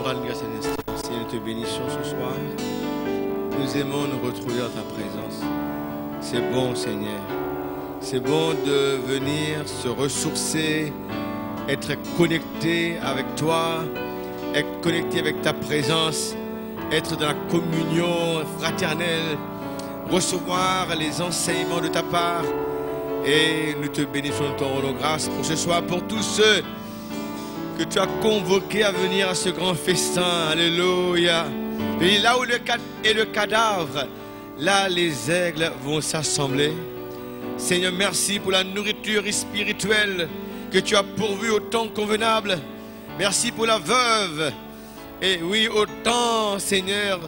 rendre grâce à l'instant. Seigneur, nous te bénissons ce soir. Nous aimons nous retrouver dans ta présence. C'est bon, Seigneur. C'est bon de venir se ressourcer, être connecté avec toi, être connecté avec ta présence, être dans la communion fraternelle, recevoir les enseignements de ta part. Et nous te bénissons, nous te rendons grâce pour ce soir, pour tous ceux que tu as convoqués à venir à ce grand festin. Alléluia. Et là où le cadavre, là les aigles vont s'assembler. Seigneur, merci pour la nourriture spirituelle que tu as pourvue au temps convenable. Merci pour la veuve. Et oui, au temps, Seigneur,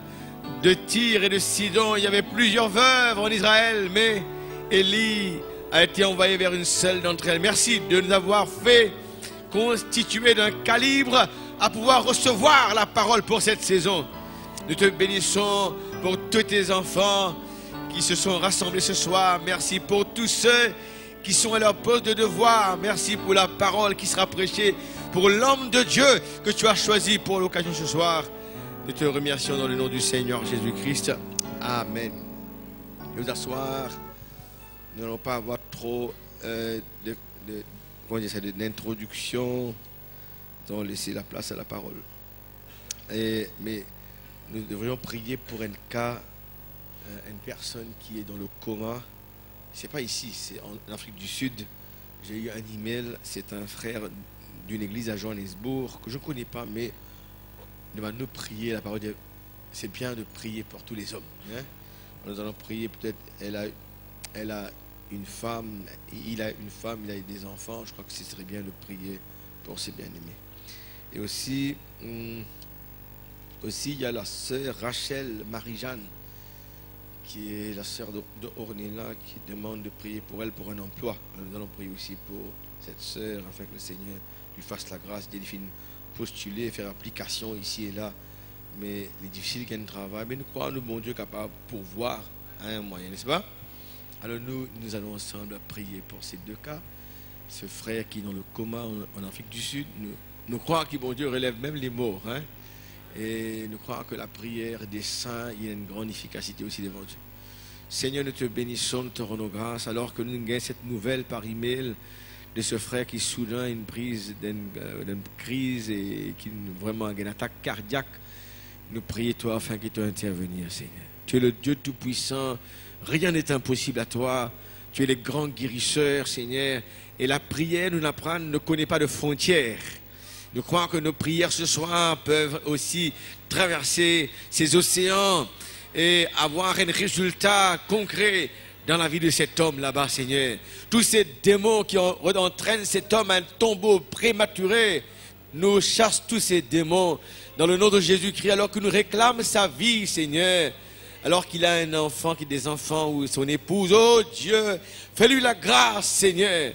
de Tyr et de Sidon, il y avait plusieurs veuves en Israël, mais Élie a été envoyé vers une seule d'entre elles. Merci de nous avoir fait constituer d'un calibre à pouvoir recevoir la parole pour cette saison. Nous te bénissons pour tous tes enfants qui se sont rassemblés ce soir. Merci pour tous ceux qui sont à leur poste de devoir. Merci pour la parole qui sera prêchée, pour l'homme de Dieu que tu as choisi pour l'occasion ce soir. Nous te remercions dans le nom du Seigneur Jésus-Christ. Amen. Nous asseoir. Nous n'allons pas avoir trop d'introduction. Nous allons laisser la place à la parole. Mais nous devrions prier pour un cas, une personne qui est dans le coma. C'est pas ici, c'est en Afrique du Sud. J'ai eu un email, c'est un frère d'une église à Johannesburg que je ne connais pas, mais il va nous prier. La parole dit, c'est bien de prier pour tous les hommes. Hein? Nous allons prier, peut-être, elle a une femme, il a une femme, il a des enfants. Je crois que ce serait bien de prier pour ses bien-aimés. Et aussi, il y a la sœur Rachel Marie-Jeanne, qui est la sœur de Ornella, qui demande de prier pour elle pour un emploi. Alors, nous allons prier aussi pour cette sœur, afin que le Seigneur lui fasse la grâce d'elle postuler, faire application ici et là. Mais il est difficile qu'elle travaille. Mais nous croyons, nous, bon Dieu, capable de pourvoir à un moyen, n'est-ce pas? Alors nous allons ensemble prier pour ces deux cas. Ce frère qui est dans le coma en Afrique du Sud, nous croyons que bon Dieu relève même les morts. Hein? Et nous croyons que la prière des saints, il y a une grande efficacité aussi devant Dieu. Seigneur, nous te bénissons, nous te rendons grâce, alors que nous gagnons cette nouvelle par email de ce frère qui soudain a une prise d'une crise et qui vraiment a une attaque cardiaque. Nous prions toi afin qu'il t'ait intervenir, Seigneur. Tu es le Dieu Tout-Puissant, rien n'est impossible à toi. Tu es le grand guérisseur, Seigneur. Et la prière, nous l'apprend, ne connaît pas de frontières. Nous croyons que nos prières ce soir peuvent aussi traverser ces océans et avoir un résultat concret dans la vie de cet homme là-bas, Seigneur. Tous ces démons qui entraînent cet homme à un tombeau prématuré, nous chassons tous ces démons dans le nom de Jésus-Christ, alors que nous réclamons sa vie, Seigneur. Alors qu'il a un enfant, qu'il a des enfants ou son épouse, oh Dieu, fais-lui la grâce, Seigneur.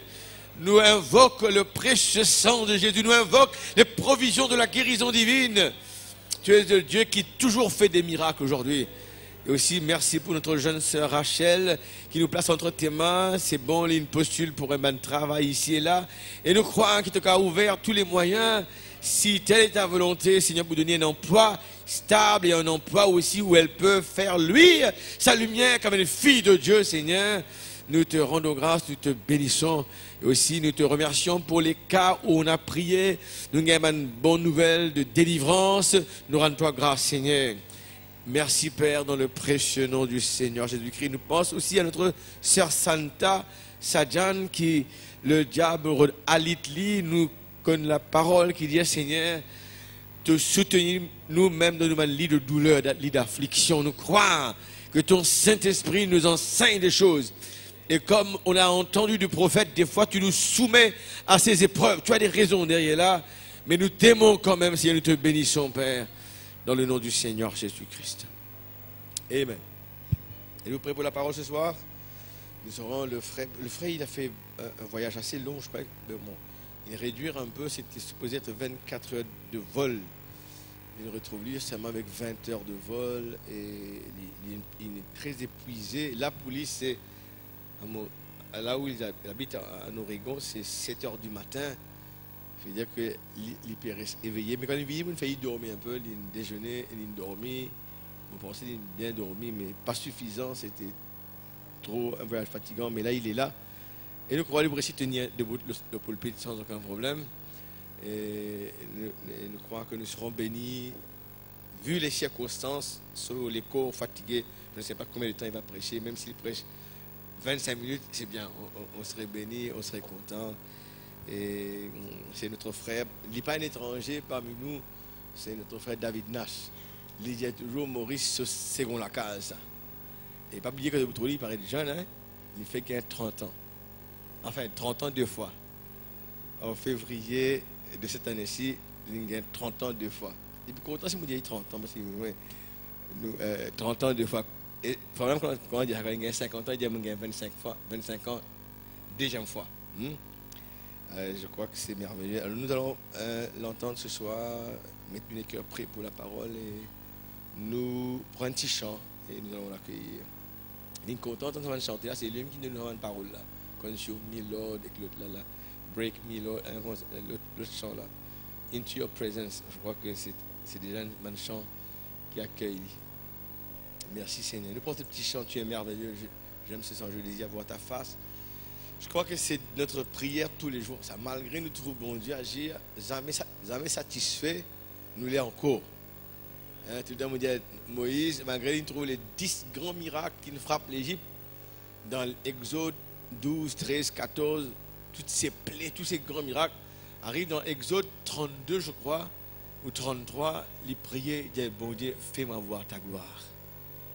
Nous invoquons le précieux sang de Jésus, nous invoquons les provisions de la guérison divine. Tu es le Dieu qui toujours fait des miracles aujourd'hui. Et aussi, merci pour notre jeune sœur Rachel qui nous place entre tes mains. C'est bon, il postule pour un bon travail ici et là. Et nous croyons qu'il t'a ouvert tous les moyens. Si telle est ta volonté, Seigneur, pour donner un emploi stable et un emploi aussi où elle peut faire luire sa lumière comme une fille de Dieu, Seigneur. Nous te rendons grâce, nous te bénissons. Et aussi, nous te remercions pour les cas où on a prié. Nous avons une bonne nouvelle de délivrance. Nous rendons toi grâce, Seigneur. Merci, Père, dans le précieux nom du Seigneur Jésus-Christ. Nous pensons aussi à notre sœur Santa Sadjan, qui, le diable, alitli, nous connaît la parole qui dit, Seigneur, te soutenir nous-mêmes dans nos lits de douleur, lits d'affliction. Nous croyons que ton Saint-Esprit nous enseigne des choses. Et comme on a entendu du prophète, des fois tu nous soumets à ces épreuves. Tu as des raisons derrière là, mais nous t'aimons quand même, Seigneur, nous te bénissons, Père, dans le nom du Seigneur Jésus-Christ. Amen. Et vous prêts pour la parole ce soir? Nous aurons le frère, il a fait un voyage assez long, je crois, mais bon, et réduire un peu, c'était supposé être 24 heures de vol. Il retrouve lui seulement avec 20 heures de vol, et il est très épuisé. La police, c'est là où il habite en Oregon, c'est 7 heures du matin. Ça veut dire qu'il peut rester éveillé. Mais quand il vit, il fait dormir un peu, il déjeuner, il dormir. Vous pensez qu'il bien dormi, mais pas suffisant, c'était trop un peu fatigant. Mais là, il est là. Et nous croyons aussi tenir debout le pulpit sans aucun problème. Et nous croyons que nous serons bénis, vu les circonstances, sur les corps fatigués. Je ne sais pas combien de temps il va prêcher, même s'il prêche 25 minutes, c'est bien. On serait bénis, on serait content. Et c'est notre frère, il n'est pas un étranger parmi nous, c'est notre frère David Nash. Il dit toujours Maurice, c'est la case. Et pas oublier que de il paraît jeune, hein? Il fait qu'il a 30 ans. Enfin, 30 ans deux fois. En février de cette année-ci, il a 30 ans deux fois. Et puis, content si vous dites 30 ans, parce que nous, 30 ans deux fois. Et le problème, quand on dit qu'il a 50 ans, il dit qu'il a 25 ans, deuxième fois. Je crois que c'est merveilleux. Alors, nous allons l'entendre ce soir, mettre une cœur prêt pour la parole et nous prendre un petit chant et nous allons l'accueillir. Il est content de chanter là, c'est lui qui nous donne une parole là. Consume me, Lord, et l'autre là, break me, Lord, l'autre chant là. Into your presence. Je crois que c'est déjà un chant qui accueille. Merci Seigneur. Nous prenons ce petit chant, tu es merveilleux. J'aime ce chant, je désire voir ta face. Je crois que c'est notre prière tous les jours. Ça, malgré nous trouvons bon Dieu agir, jamais satisfait, nous l'est encore. Hein, tout le temps, on dit Moïse, malgré nous trouvons les 10 grands miracles qui nous frappent l'Égypte, dans l'Exode 12, 13, 14, toutes ces plaies, tous ces grands miracles, arrivent dans l'Exode 32, je crois, ou 33, il priait, il dit, bon Dieu, fais-moi voir ta gloire.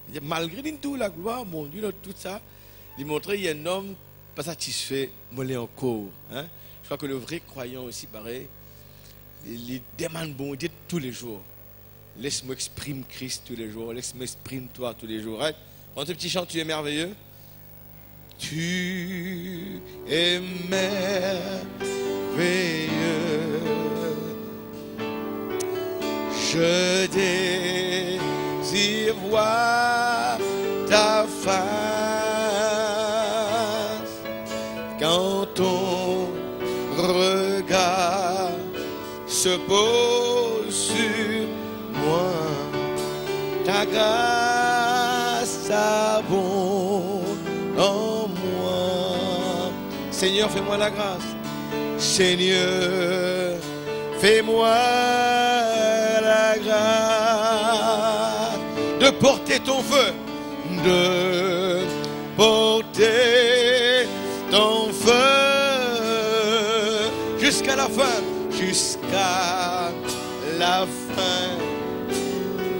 Il dit, malgré tout la gloire, mon Dieu, tout ça, il montrait, il y a un homme pas satisfait, moi l'ai encore. Hein? Je crois que le vrai croyant aussi, pareil, il demande bon Dieu tous les jours. Laisse-moi exprimer Christ tous les jours, laisse-moi exprimer toi tous les jours. Hein? Prends ce petit chant, tu es merveilleux. Tu es merveilleux. Je désire voir ta face quand ton regard se pose sur moi. Ta grâce abonde en moi. Seigneur, fais-moi la grâce. Seigneur, fais-moi la grâce de porter ton feu, de porter ton feu jusqu'à la fin,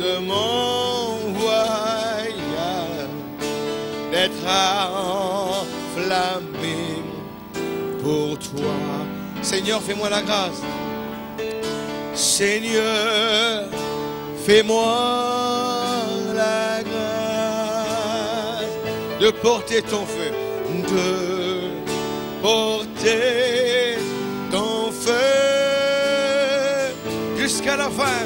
de mon voyage, d'être enflammé pour toi. Seigneur, fais-moi la grâce. Seigneur, fais-moi la grâce de porter ton feu, de porter ton feu jusqu'à la fin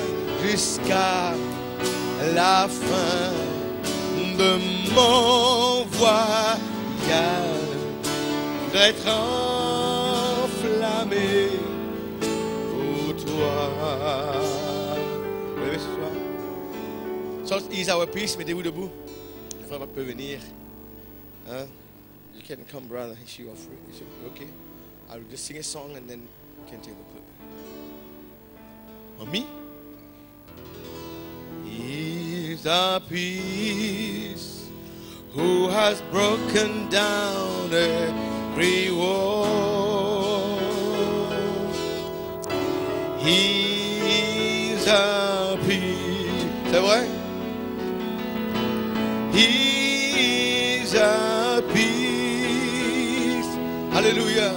de mon voyage, d'être enflammé pour toi. Oui, ce soir. So, is our peace, mettez-vous debout. Le frère peut venir. Hein? You can come, brother, if you are free. Okay? I'll just sing a song and then you can take the pulpit. On me? Is our peace who has broken down every wall. He's our peace. C'est vrai? He's our peace. Hallelujah.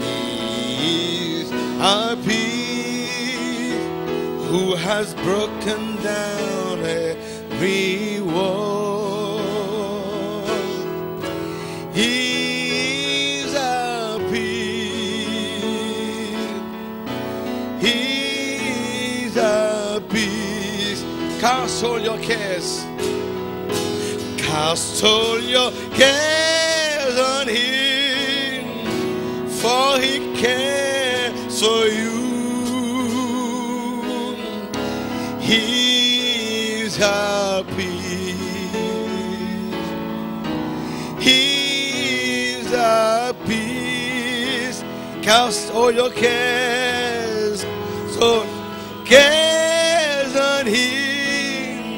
He's our peace who has broken down every wall. He's our peace. He's our peace. Cast all your cares. Cast all your cares on him, for he cares for you. He's our peace. He's our peace. Cast all your cares, so cares on Him.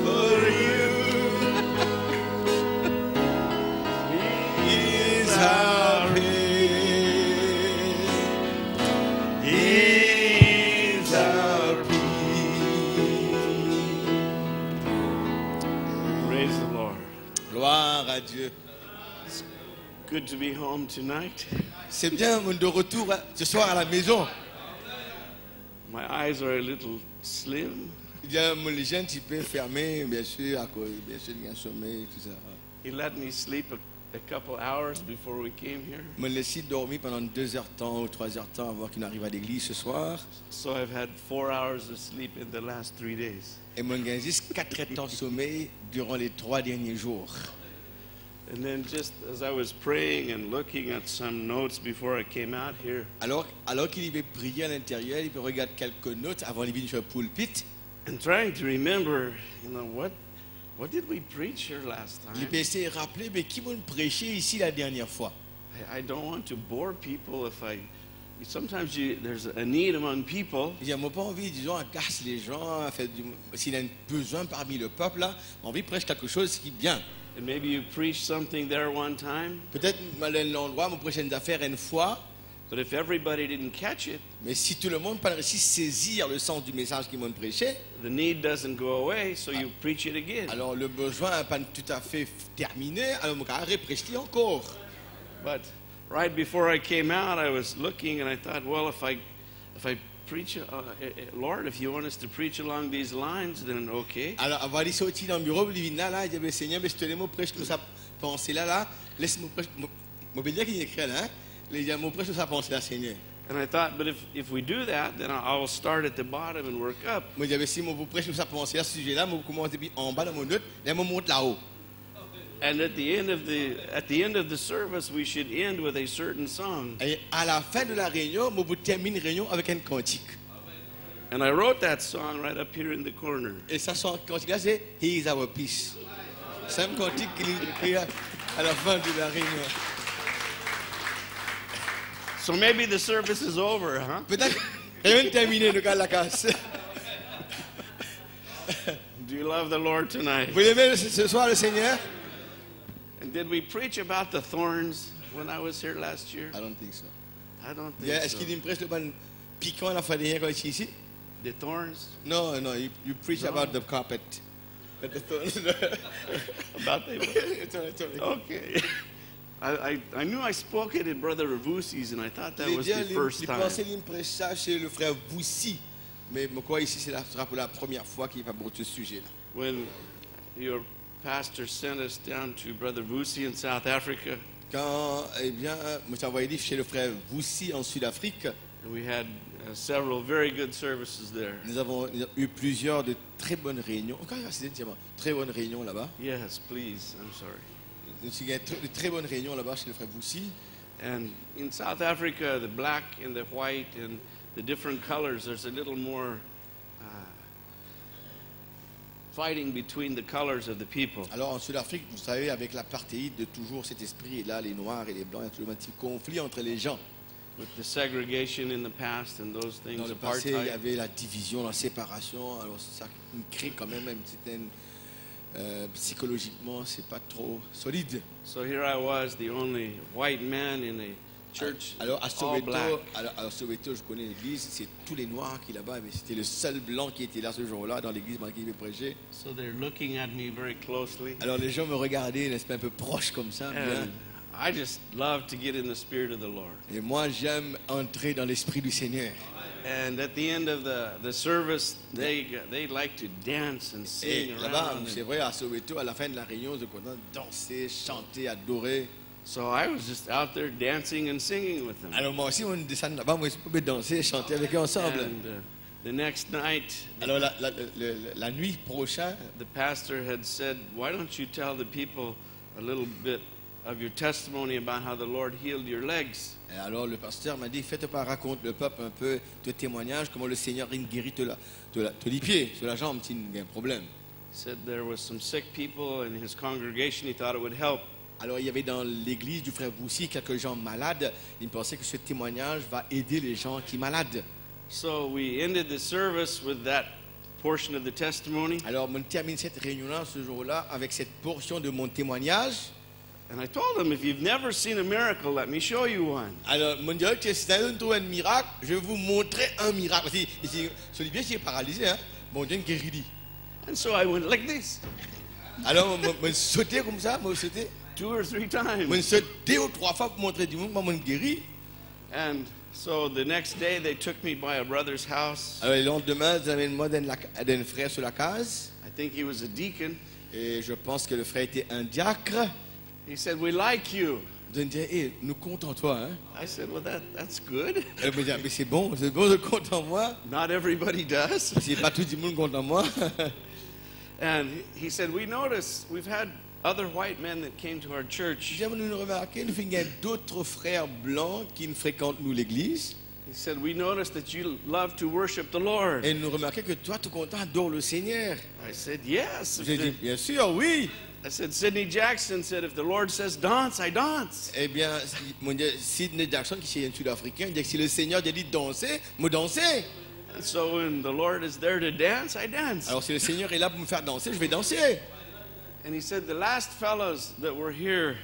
For you, He's our peace. He's our peace. Praise the Lord. Gloire à Dieu. Good to be home tonight. C'est bien de retour ce soir à la maison. My eyes are a little slim. Il y a les gens un petit peu fermés, bien sûr, à cause, bien sûr, il y a un sommeil, tout ça. He let me sleep a couple hours before we came here. Me laissé dormir pendant 2 heures de temps ou 3 heures de temps avant qu'il arrive à l'église ce soir. So I've had 4 hours of sleep in the last 3 days. Et mon gars, juste 4 heures de temps de sommeil durant les 3 derniers jours. And then just as I was praying and looking at some notes before I came out here, Alors qu'il avait prié à l'intérieur, il peut regarder quelques notes avant de venir sur le pulpit. and trying to remember, what did we preach here last Il time? peut essayer de rappeler, mais qui m'a prêché ici la dernière fois? I don't want to bore people sometimes there's a need among people. Il n'a pas envie, disons, à casse les gens, s'il a un besoin parmi le peuple, là, envie de prêcher quelque chose qui est bien. And maybe you preached something there one time, Peut-être l'endroit, mon prochaine affaire une fois, but if everybody didn't catch it, mais si tout le monde n'a pas réussi à saisir le sens du message qu'ils m'ont prêché, the need doesn't go away, so you preach it again. alors le besoin n'est pas tout à fait terminé, alors mon carré prêcher encore. But right before I came out, I was looking and I thought, well, if I preach, Lord, if you want us to preach along these lines, then okay. Alors avant de sortir dans le bureau, il dit là, il dit Seigneur, mais je te laisse me prêcher tout ça penser là, laisse-moi prêcher, mon bien qu'il écrit là, il dit mon prêche tout ça penser là, Seigneur. And I thought, but if we do that, then I will start at the bottom and work up. Moi j'avais si mon vous prêche tout ça penser là, ce sujet-là, moi commence depuis en bas dans mon note, et moi monte là-haut. And at the end of the service, we should end with a certain song. Et à la fin de la réunion, moi vous termine la réunion avec un cantique. And I wrote that song right up here in the corner. Et ça son cantique là, c'est He is our peace. C'est un cantique qu'il écrit à la fin de la réunion. So maybe the service is over, huh? Peut-être rien terminé le gars de la casse. Do you love the Lord tonight? Vous aimez ce soir le Seigneur? And did we preach about the thorns when I was here last year? I don't think so. I don't think Est-ce so. qu'il me prêche le ban piquant à la fin dernière quand il est ici? The thorns? No, you preach No. about the carpet. About the... Okay. I knew I spoke it in Brother Ravusi's, and I thought that was the first time. pensais qu'il me prêche ça chez le frère Boussi. Mais quoi ici, ce sera pour la première fois qu'il va aborder ce sujet-là. When your pastor sent us down to Brother Vusi in South Africa, Quand, eh bien, moi j'ai envoyé chez le frère Boussi en Sud-Afrique, and we had several very good services there. nous avons eu plusieurs de très bonnes réunions. Encore très bonnes réunions là-bas. Yes, please. I'm sorry. Nous avons eu de très bonnes réunions là-bas chez le frère Boussi. And in South Africa, the black and the white and the different colors, there's a little more fighting between the colors of the people. Alors en Sud-Afrique, vous savez, avec l'apartheid de toujours cet esprit là, les noirs et les blancs, il y a toujours un petit conflit entre les gens. With the segregation in the past and those things, Dans le passé, il y apartheid. avait la division, la séparation. Alors ça crée quand même une certaine psychologiquement, c'est pas trop solide. So here I was, the only white man in a church, Alors à all black. Soweto, à Soweto, je connais l'église, c'est tous les noirs qui là-bas, mais c'était le seul blanc qui était là ce jour-là dans l'église dans laquelle il prêchait. So they're looking at me very closely. Alors les gens me regardaient, n'est-ce pas, un peu proche comme ça. Bien. And I just love to get in the spirit of the Lord. Et moi, j'aime entrer dans l'esprit du Seigneur. And at the end of the service, they like to dance and Et sing là-bas, around. c'est vrai, à Soweto, à la fin de la réunion, je content danser, chanter, adorer. So I was just out there dancing and singing with them. Alors moi aussi, on descend là-bas, moi aussi, je peux danser, chanter avec eux ensemble. And the next night, Alors la nuit prochaine, the pastor had said, "Why don't you tell the people a little bit of your testimony about how the Lord healed your legs. Et alors le pasteur m'a dit, faites pas raconte le peuple un peu de témoignage, comment le Seigneur il guérit les pieds, sur la jambe, s'il y a un problème. He said there was some sick people in his congregation. He thought it would help. Alors il y avait dans l'église du frère Boussy quelques gens malades. Il pensait que ce témoignage va aider les gens qui sont malades. So we ended the service with that portion of the testimony. Alors on termine cette réunion-là ce jour-là avec cette portion de mon témoignage. And I told him, if you've never seen a miracle, let me show you one. Alors mon Dieu, si c'est un miracle, je vais vous montrer un miracle. Parce que ici, Olivier qui est paralysé, hein, mon Dieu guérit. And so I went like this, Alors je sautais comme ça, je sautais. 2 or 3 Je times. sautais 2 ou 3 fois pour montrer du monde, moi, je guéris. And so the next day they took me by a brother's house. Alors le lendemain, ils amènent moi d'un frère sur la case. I think he was a deacon. Et je pense que le frère était un diacre. He said, we like you. Ils ont dit, hey, nous comptons en toi. Hein. I said, well, that's good. Et je me dis, mais c'est bon, je compte en moi. Not everybody does. C'est pas tout le monde compte en moi. And he said, we noticed we've had other white men that came to our church. J'aime nous remarquer, nous avons d'autres frères blancs qui nous fréquentent nous l'église. He said, we noticed that you love to worship the Lord. Et nous remarquons que toi, tout content, adore le Seigneur. I said, yes. J'ai dit, bien sûr, oui. I said, Sidney Jackson said, if the Lord says dance, I dance. Eh bien, mon Dieu, Sidney Jackson, qui est un Sud-Africain, il dit que si le Seigneur dit danser, me danser. And so when the Lord is there to dance, I dance. Alors si le Seigneur est là pour me faire danser, je vais danser. And he said, the last fellows that were here,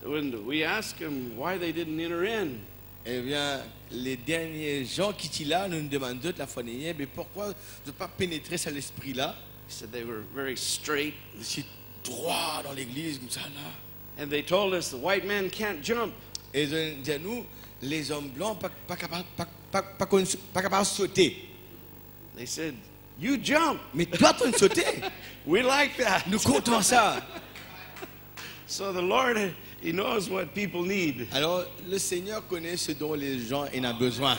when we asked them why they didn't enter in, Eh bien, les derniers gens qui étaient là, nous demandons la fois dernière, mais pourquoi ne pas pénétrer ça l'esprit là? he said they were very straight. Je suis droit dans l'église comme ça là. And they told us the white man can't jump. Et ils ont dit à nous, les hommes blancs pas capables de sauter. They said, you jump. Mais toi, tu as sauté. We like that. Nous comptons ça. So the Lord, he knows what people need. Alors, le Seigneur connaît ce dont les gens en ont besoin.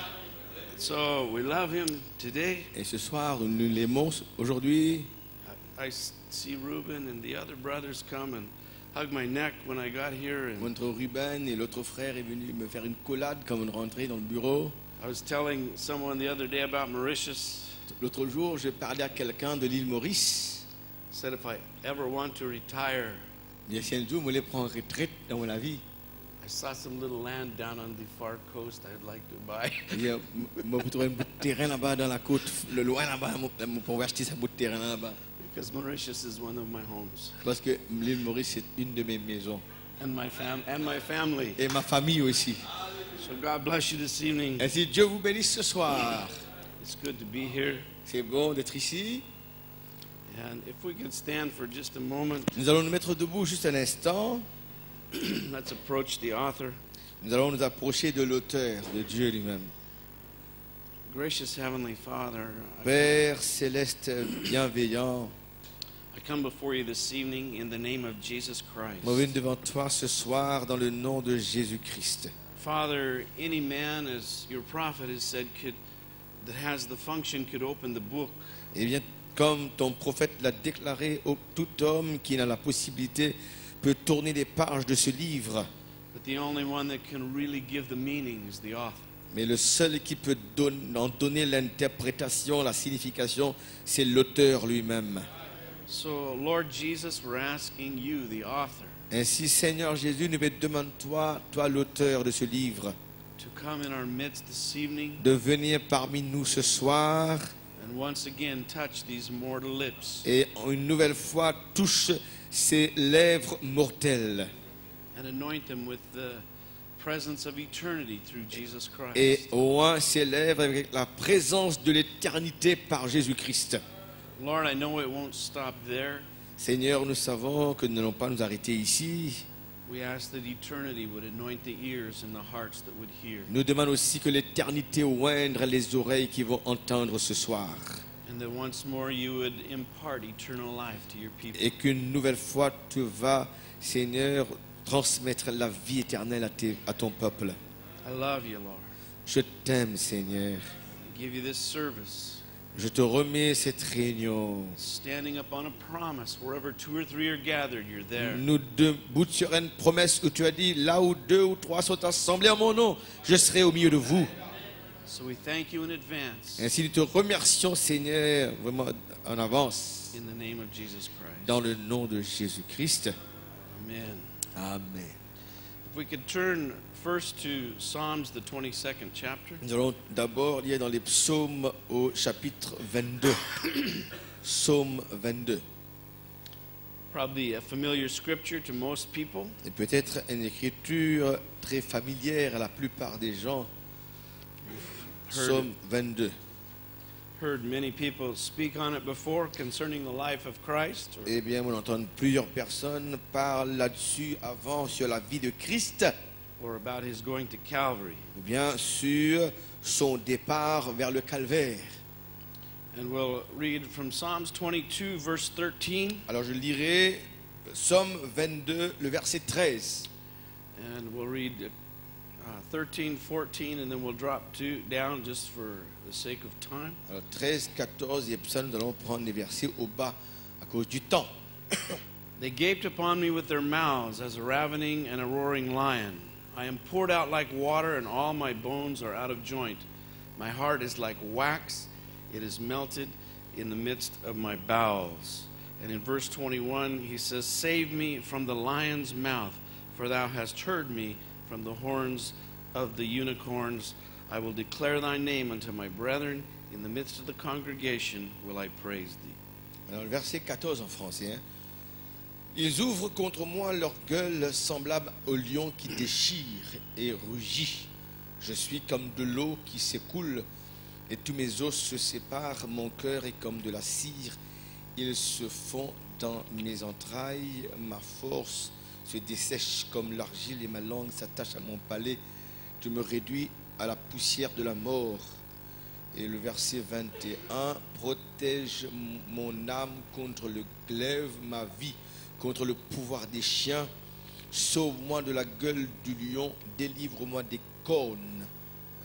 So we love him today. Et ce soir, nous l'aimons aujourd'hui. I see Reuben and the other brothers come and hug my neck when I got here. And Notre Ruben et l'autre frère est venu me faire une collade quand on rentrait dans le bureau. I was telling someone the other day about Mauritius. L'autre jour, je parlais à quelqu'un de l'île Maurice. I said if I ever want to retire, Et si un jour, je voulais prendre retraite dans la vie. I saw some little land down on the far coast I'd like to buy. Je me trouver un bout de terrain là-bas dans la côte, le loin là-bas, pour acheter ce bout de terrain là-bas. Because Mauritius is one of my homes. Parce que l'île Maurice, c'est une de mes maisons. And my family. Et ma famille aussi. So God bless you this evening. Ainsi, Dieu vous bénisse ce soir. It's good to be here. C'est bon d'être ici. And if we could stand for just a moment, Nous allons nous mettre debout juste un instant. let's approach the author. Nous allons nous approcher de l'auteur, de Dieu lui-même. Gracious Heavenly Father, Père céleste bienveillant, I come before you this evening in the name of Jesus Christ. moi viens devant toi ce soir dans le nom de Jésus-Christ. Father, any man, as your prophet has said, that has the function could open the book. Eh bien, comme ton prophète l'a déclaré, tout homme qui a la possibilité peut tourner les pages de ce livre. But the only one that can really give the meaning is the author. Mais le seul qui peut en donner l'interprétation, la signification, c'est l'auteur lui-même. So, Lord Jesus, we're asking you, the author, Ainsi, Seigneur Jésus, nous te demandons toi l'auteur de ce livre, to come in our midst this evening de venir parmi nous ce soir and once again touch these mortal lips et une nouvelle fois touche ces lèvres mortelles and anoint them with the presence of eternity through Jesus et Christ. oint ces lèvres avec la présence de l'éternité par Jésus-Christ. Lord, I know it won't stop there. Seigneur, nous savons que nous n'allons pas nous arrêter ici. We ask that eternity would anoint the ears and the hearts that would hear. Nous demandons aussi que l'éternité oindre les oreilles qui vont entendre ce soir. And that once more you would impart eternal life to your people. Et qu'une nouvelle fois, tu vas, Seigneur, transmettre la vie éternelle à ton peuple. I love you, Lord. Je t'aime, Seigneur. I give you this service. Je te remets cette réunion. standing upon a promise. Wherever 2 or 3 are gathered, you're there. Nous debout sur une promesse où tu as dit, là où 2 ou 3 sont assemblés en mon nom, je serai au milieu de vous. So we thank you in advance Ainsi nous te remercions, Seigneur, vraiment en avance, in the name of Jesus Christ. dans le nom de Jésus-Christ. Amen. Amen. If we could turn first to Psalms, the 22nd chapter. Nous allons d'abord lire dans les psaumes au chapitre 22. Psaume 22. Probably a familiar scripture to most people. Et peut-être une écriture très familière à la plupart des gens. Psaume 22. Heard many people speak on it before concerning the life of Christ, Eh bien, on entend plusieurs personnes parler là-dessus avant sur la vie de Christ, or about his going to Calvary. ou bien sur son départ vers le calvaire. And we'll read from Psalms 22, verse 13, Alors je lirai Psaume 22, le verset 13. and we'll read 13, 14, and then we'll drop down just for the sake of time. Alors 13, 14 et Psaume, nous allons prendre les versets au bas à cause du temps. They gaped upon me with their mouths as a ravening and a roaring lion. I am poured out like water, and all my bones are out of joint. My heart is like wax, it is melted in the midst of my bowels. And in verse 21, he says, Save me from the lion's mouth, for thou hast heard me from the horns of the unicorns. I will declare thy name unto my brethren. In the midst of the congregation will I praise thee. Alors le verset 14 en français. Ils ouvrent contre moi leur gueule semblable au lion qui déchire et rugit. Je suis comme de l'eau qui s'écoule et tous mes os se séparent. Mon cœur est comme de la cire. Ils se font dans mes entrailles. Ma force se dessèche comme l'argile et ma langue s'attache à mon palais. Tu me réduis à la poussière de la mort. Et le verset 21, protège mon âme contre le glaive, ma vie contre le pouvoir des chiens. Sauve-moi de la gueule du lion, délivre-moi des cônes.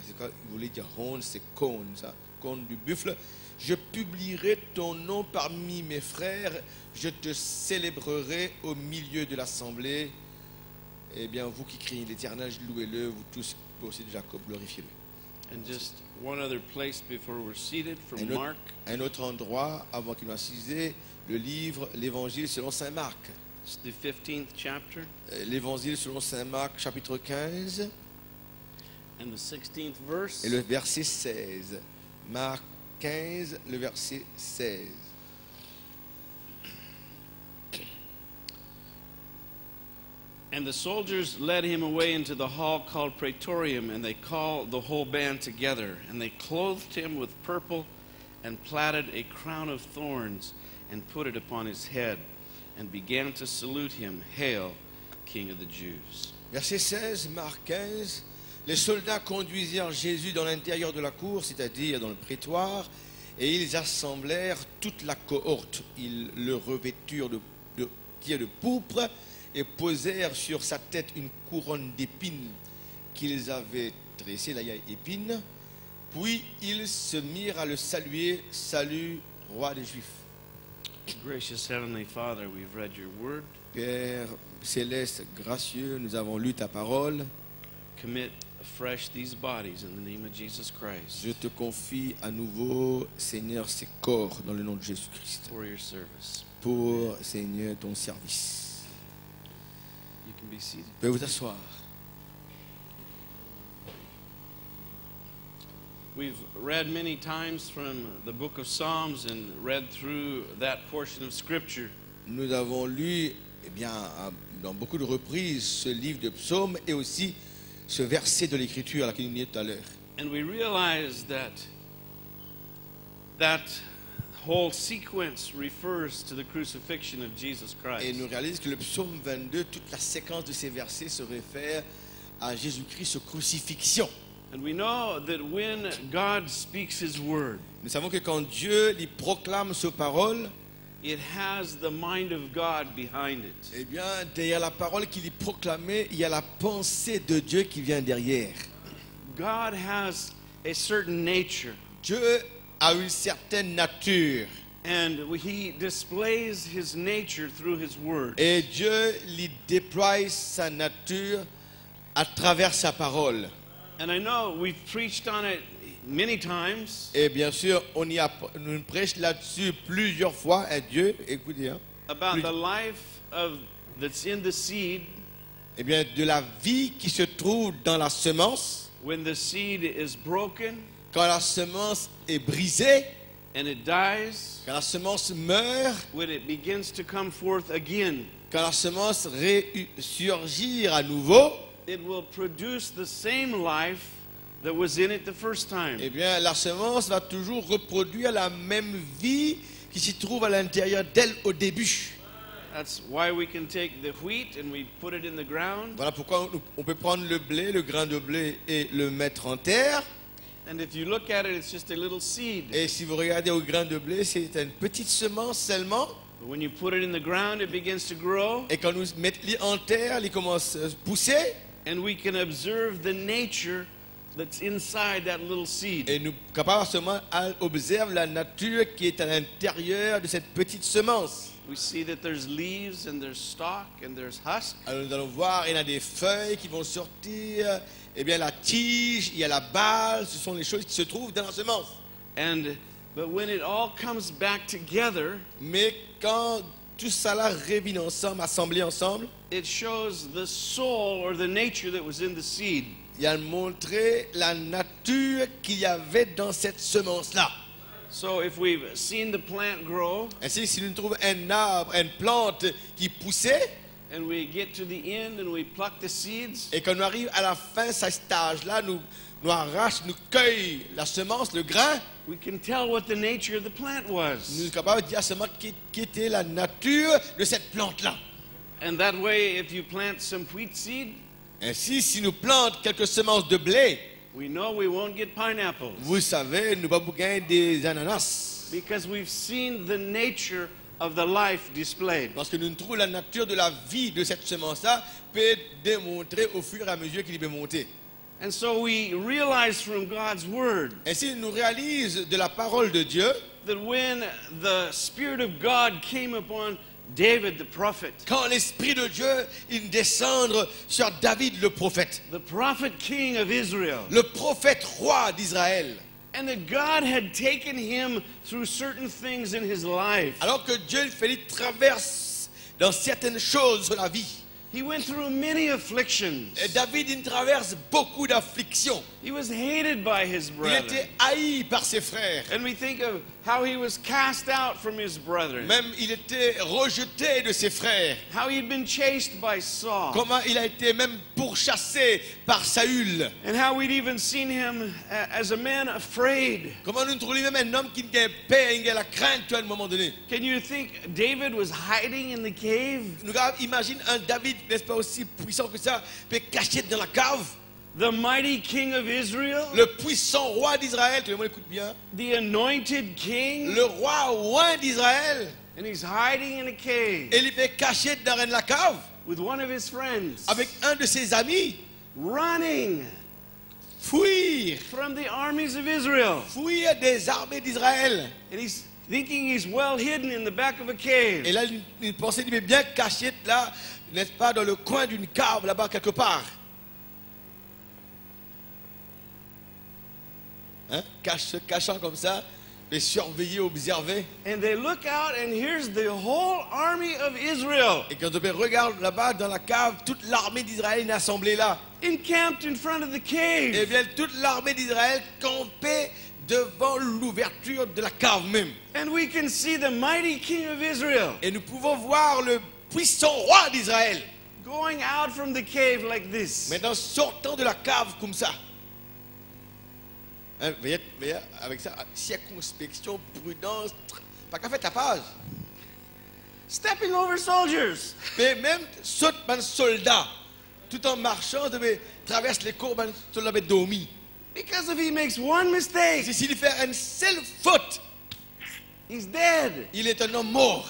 C'est quoi, il voulait dire horn, c'est cône, ça, cône du buffle. Je publierai ton nom parmi mes frères, je te célébrerai au milieu de l'assemblée. Eh bien, vous qui criez l'Éternel, louez-le, vous tous aussi de Jacob, glorifiez-le. And just one other place before we're seated from Mark. Un autre endroit avant qu'il nous assise, le livre, l'évangile selon saint Marc. It's the 15th chapter L'évangile selon saint Marc, chapitre 15, and the 16th verse. et le verset 16. Marc 15, le verset 16. And the soldiers led him away into the hall called Praetorium, and they called the whole band together. And they clothed him with purple and platted a crown of thorns and put it upon his head and began to salute him, Hail, King of the Jews. Verset 16, Marc 15. Les soldats conduisirent Jésus dans l'intérieur de la cour, c'est-à-dire dans le prétoire, et ils assemblèrent toute la cohorte. Ils le revêturent de tiers de pourpre et posèrent sur sa tête une couronne d'épines qu'ils avaient tressée, là il y a épines. Puis ils se mirent à le saluer, salut, roi des Juifs. Gracious Heavenly Father, we've read your word. Père céleste, gracieux, nous avons lu ta parole. Commit afresh these bodies in the name of Jesus Christ Je te confie à nouveau, Seigneur, ces corps dans le nom de Jésus-Christ. for your service. Pour, Seigneur, ton service. You can be seated. Pouvez vous asseoir. We've read many times from the book of Psalms and read through that portion of Scripture. Nous avons lu, eh bien, dans beaucoup de reprises, ce livre de psaumes et aussi ce verset de l'Écriture à laquelle nous lions tout à l'heure. And we realize that that whole sequence refers to the crucifixion of Jesus Et Christ. nous réalisons que le psaume 22, toute la séquence de ces versets se réfère à Jésus-Christ, sa crucifixion. And we know that when God speaks His word, Nous savons que quand Dieu lui proclame sa parole, it has the mind of God behind it. eh bien, derrière la parole qu'il est proclamée, il y a la pensée de Dieu qui vient derrière. God has a certain nature. Dieu a une certaine nature. And he displays his nature through his word. Et Dieu lui déploie sa nature à travers sa parole. And I know we've preached on it many times Et bien sûr, nous prêche là-dessus plusieurs fois. Et Dieu, écoutez, hein, about the life that's in the seed eh bien, de la vie qui se trouve dans la semence. when the seed is broken Quand la semence est brisée, and it dies, quand la semence meurt, when it begins to come forth again, quand la semence ressurgit à nouveau, it will produce the same life that was in it the first time. eh bien, la semence va toujours reproduire la même vie qui s'y trouve à l'intérieur d'elle au début. That's why we can take the wheat and we put it in the ground. Voilà pourquoi on peut prendre le blé, le grain de blé et le mettre en terre. And if you look at it, it's just a little seed. Et si vous regardez au grain de blé, c'est une petite semence seulement. But when you put it in the ground, it begins to grow. Et quand nous mettons en terre, il commence à pousser. And we can observe the nature that's inside that little seed. Et nous sommes capables seulement d'observer la nature qui est à l'intérieur de cette petite semence. We see that there's leaves and there's stalk and there's husk. Alors nous allons voir, il y a des feuilles qui vont sortir. Eh bien, la tige, il y a la balle, ce sont les choses qui se trouvent dans la semence. But when it all comes back together, Mais quand tout ça là revient ensemble, assemblé ensemble, it shows the soul or the nature that was in the seed. il a montré la nature qu'il y avait dans cette semence-là. So if we've seen the plant grow Ainsi, si nous trouvons un arbre, une plante qui poussait, and we get to the end and we pluck the seeds, et quand nous arrivons à la fin de ce stage-là, nous arrachons, nous cueillons la semence, le grain, we can tell what the nature of the plant nous was. sommes capables de dire seulement qui était la nature de cette plante-là. And that way, if you plant some wheat seed, Ainsi, si nous plantons quelques semences de blé, we know we won't get pineapples vous savez, nous allons gagner des ananas. because we've seen the nature of the life displayed. Parce que nous trouvons la nature de la vie de cette semence-là peut démontrer au fur et à mesure qu'il est monté. And so we realize from God's word Ainsi, nous réalisons de la parole de Dieu, that when the Spirit of God came upon David the prophet, quand l'Esprit de Dieu il descend sur David le prophète, the prophet king of Israel, le prophète roi d'Israël, and that God had taken him through certain things in his life. alors que Dieu il fait traverse dans certaines choses sur la vie. He went through many afflictions. Et David il traverse beaucoup d'afflictions. He was hated by his Il brethren. était haï par ses frères. And we think of how he was cast out from his brethren, Même il était rejeté de ses frères. how he'd been chased by Saul, Comment il a été même pourchassé par Saül. and how we'd even seen him as a man afraid. Comment nous trouvons même un homme qui n'a pas peur, qui a la crainte à un moment donné. Can you think David was hiding in the cave? Nous imaginons un David, n'est-ce pas, aussi puissant que ça, peut caché dans la cave. The mighty king of Israel, Le puissant roi d'Israël, tout le monde écoute bien. the anointed king, Le roi oint d'Israël. and he's hiding in a cave Et il est caché dans la cave with one of his friends, avec un de ses amis. running Fuir. from the armies of Israel. Fuir des armées d'Israël. And he's thinking he's well hidden in the back of a cave. Et là, il pensait qu'il est bien caché là, n'est-ce pas, dans le coin d'une cave, là-bas, quelque part. Hein? Se cachant comme ça, les surveiller, observer. And they look out, and here's the whole army of Israel Et quand on regarde là-bas, dans la cave, toute l'armée d'Israël est assemblée là. encamped in front of the Et cave. bien, toute l'armée d'Israël campait devant l'ouverture de la cave même. And we can see the mighty king of Israel Et nous pouvons voir le puissant roi d'Israël. going out from the cave like this. Maintenant, sortant de la cave comme ça. Hein, veillez, avec ça, circonspection, prudence, pas qu'à faire tapage. Stepping over soldiers. Mais même saute un soldat, tout en marchant, traverse les cours, un soldat va dormir. Because if he makes one mistake, S'il fait une seule faute, he's dead. il est un homme mort.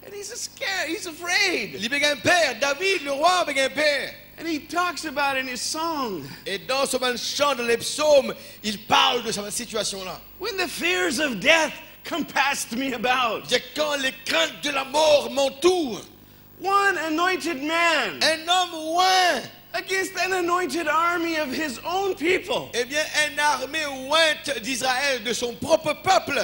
And he's scared, he's afraid. Il a un père, David, le roi, a un père. And he talks about it in his song. Et dans ce même chant, dans les psaumes, il parle de cette situation-là. When the fears of death compassed me about. C'est quand les craintes de la mort m'entourent. One anointed man Un homme oint, against an anointed army of his own people. eh bien, une armée ointe d'Israël, de son propre peuple.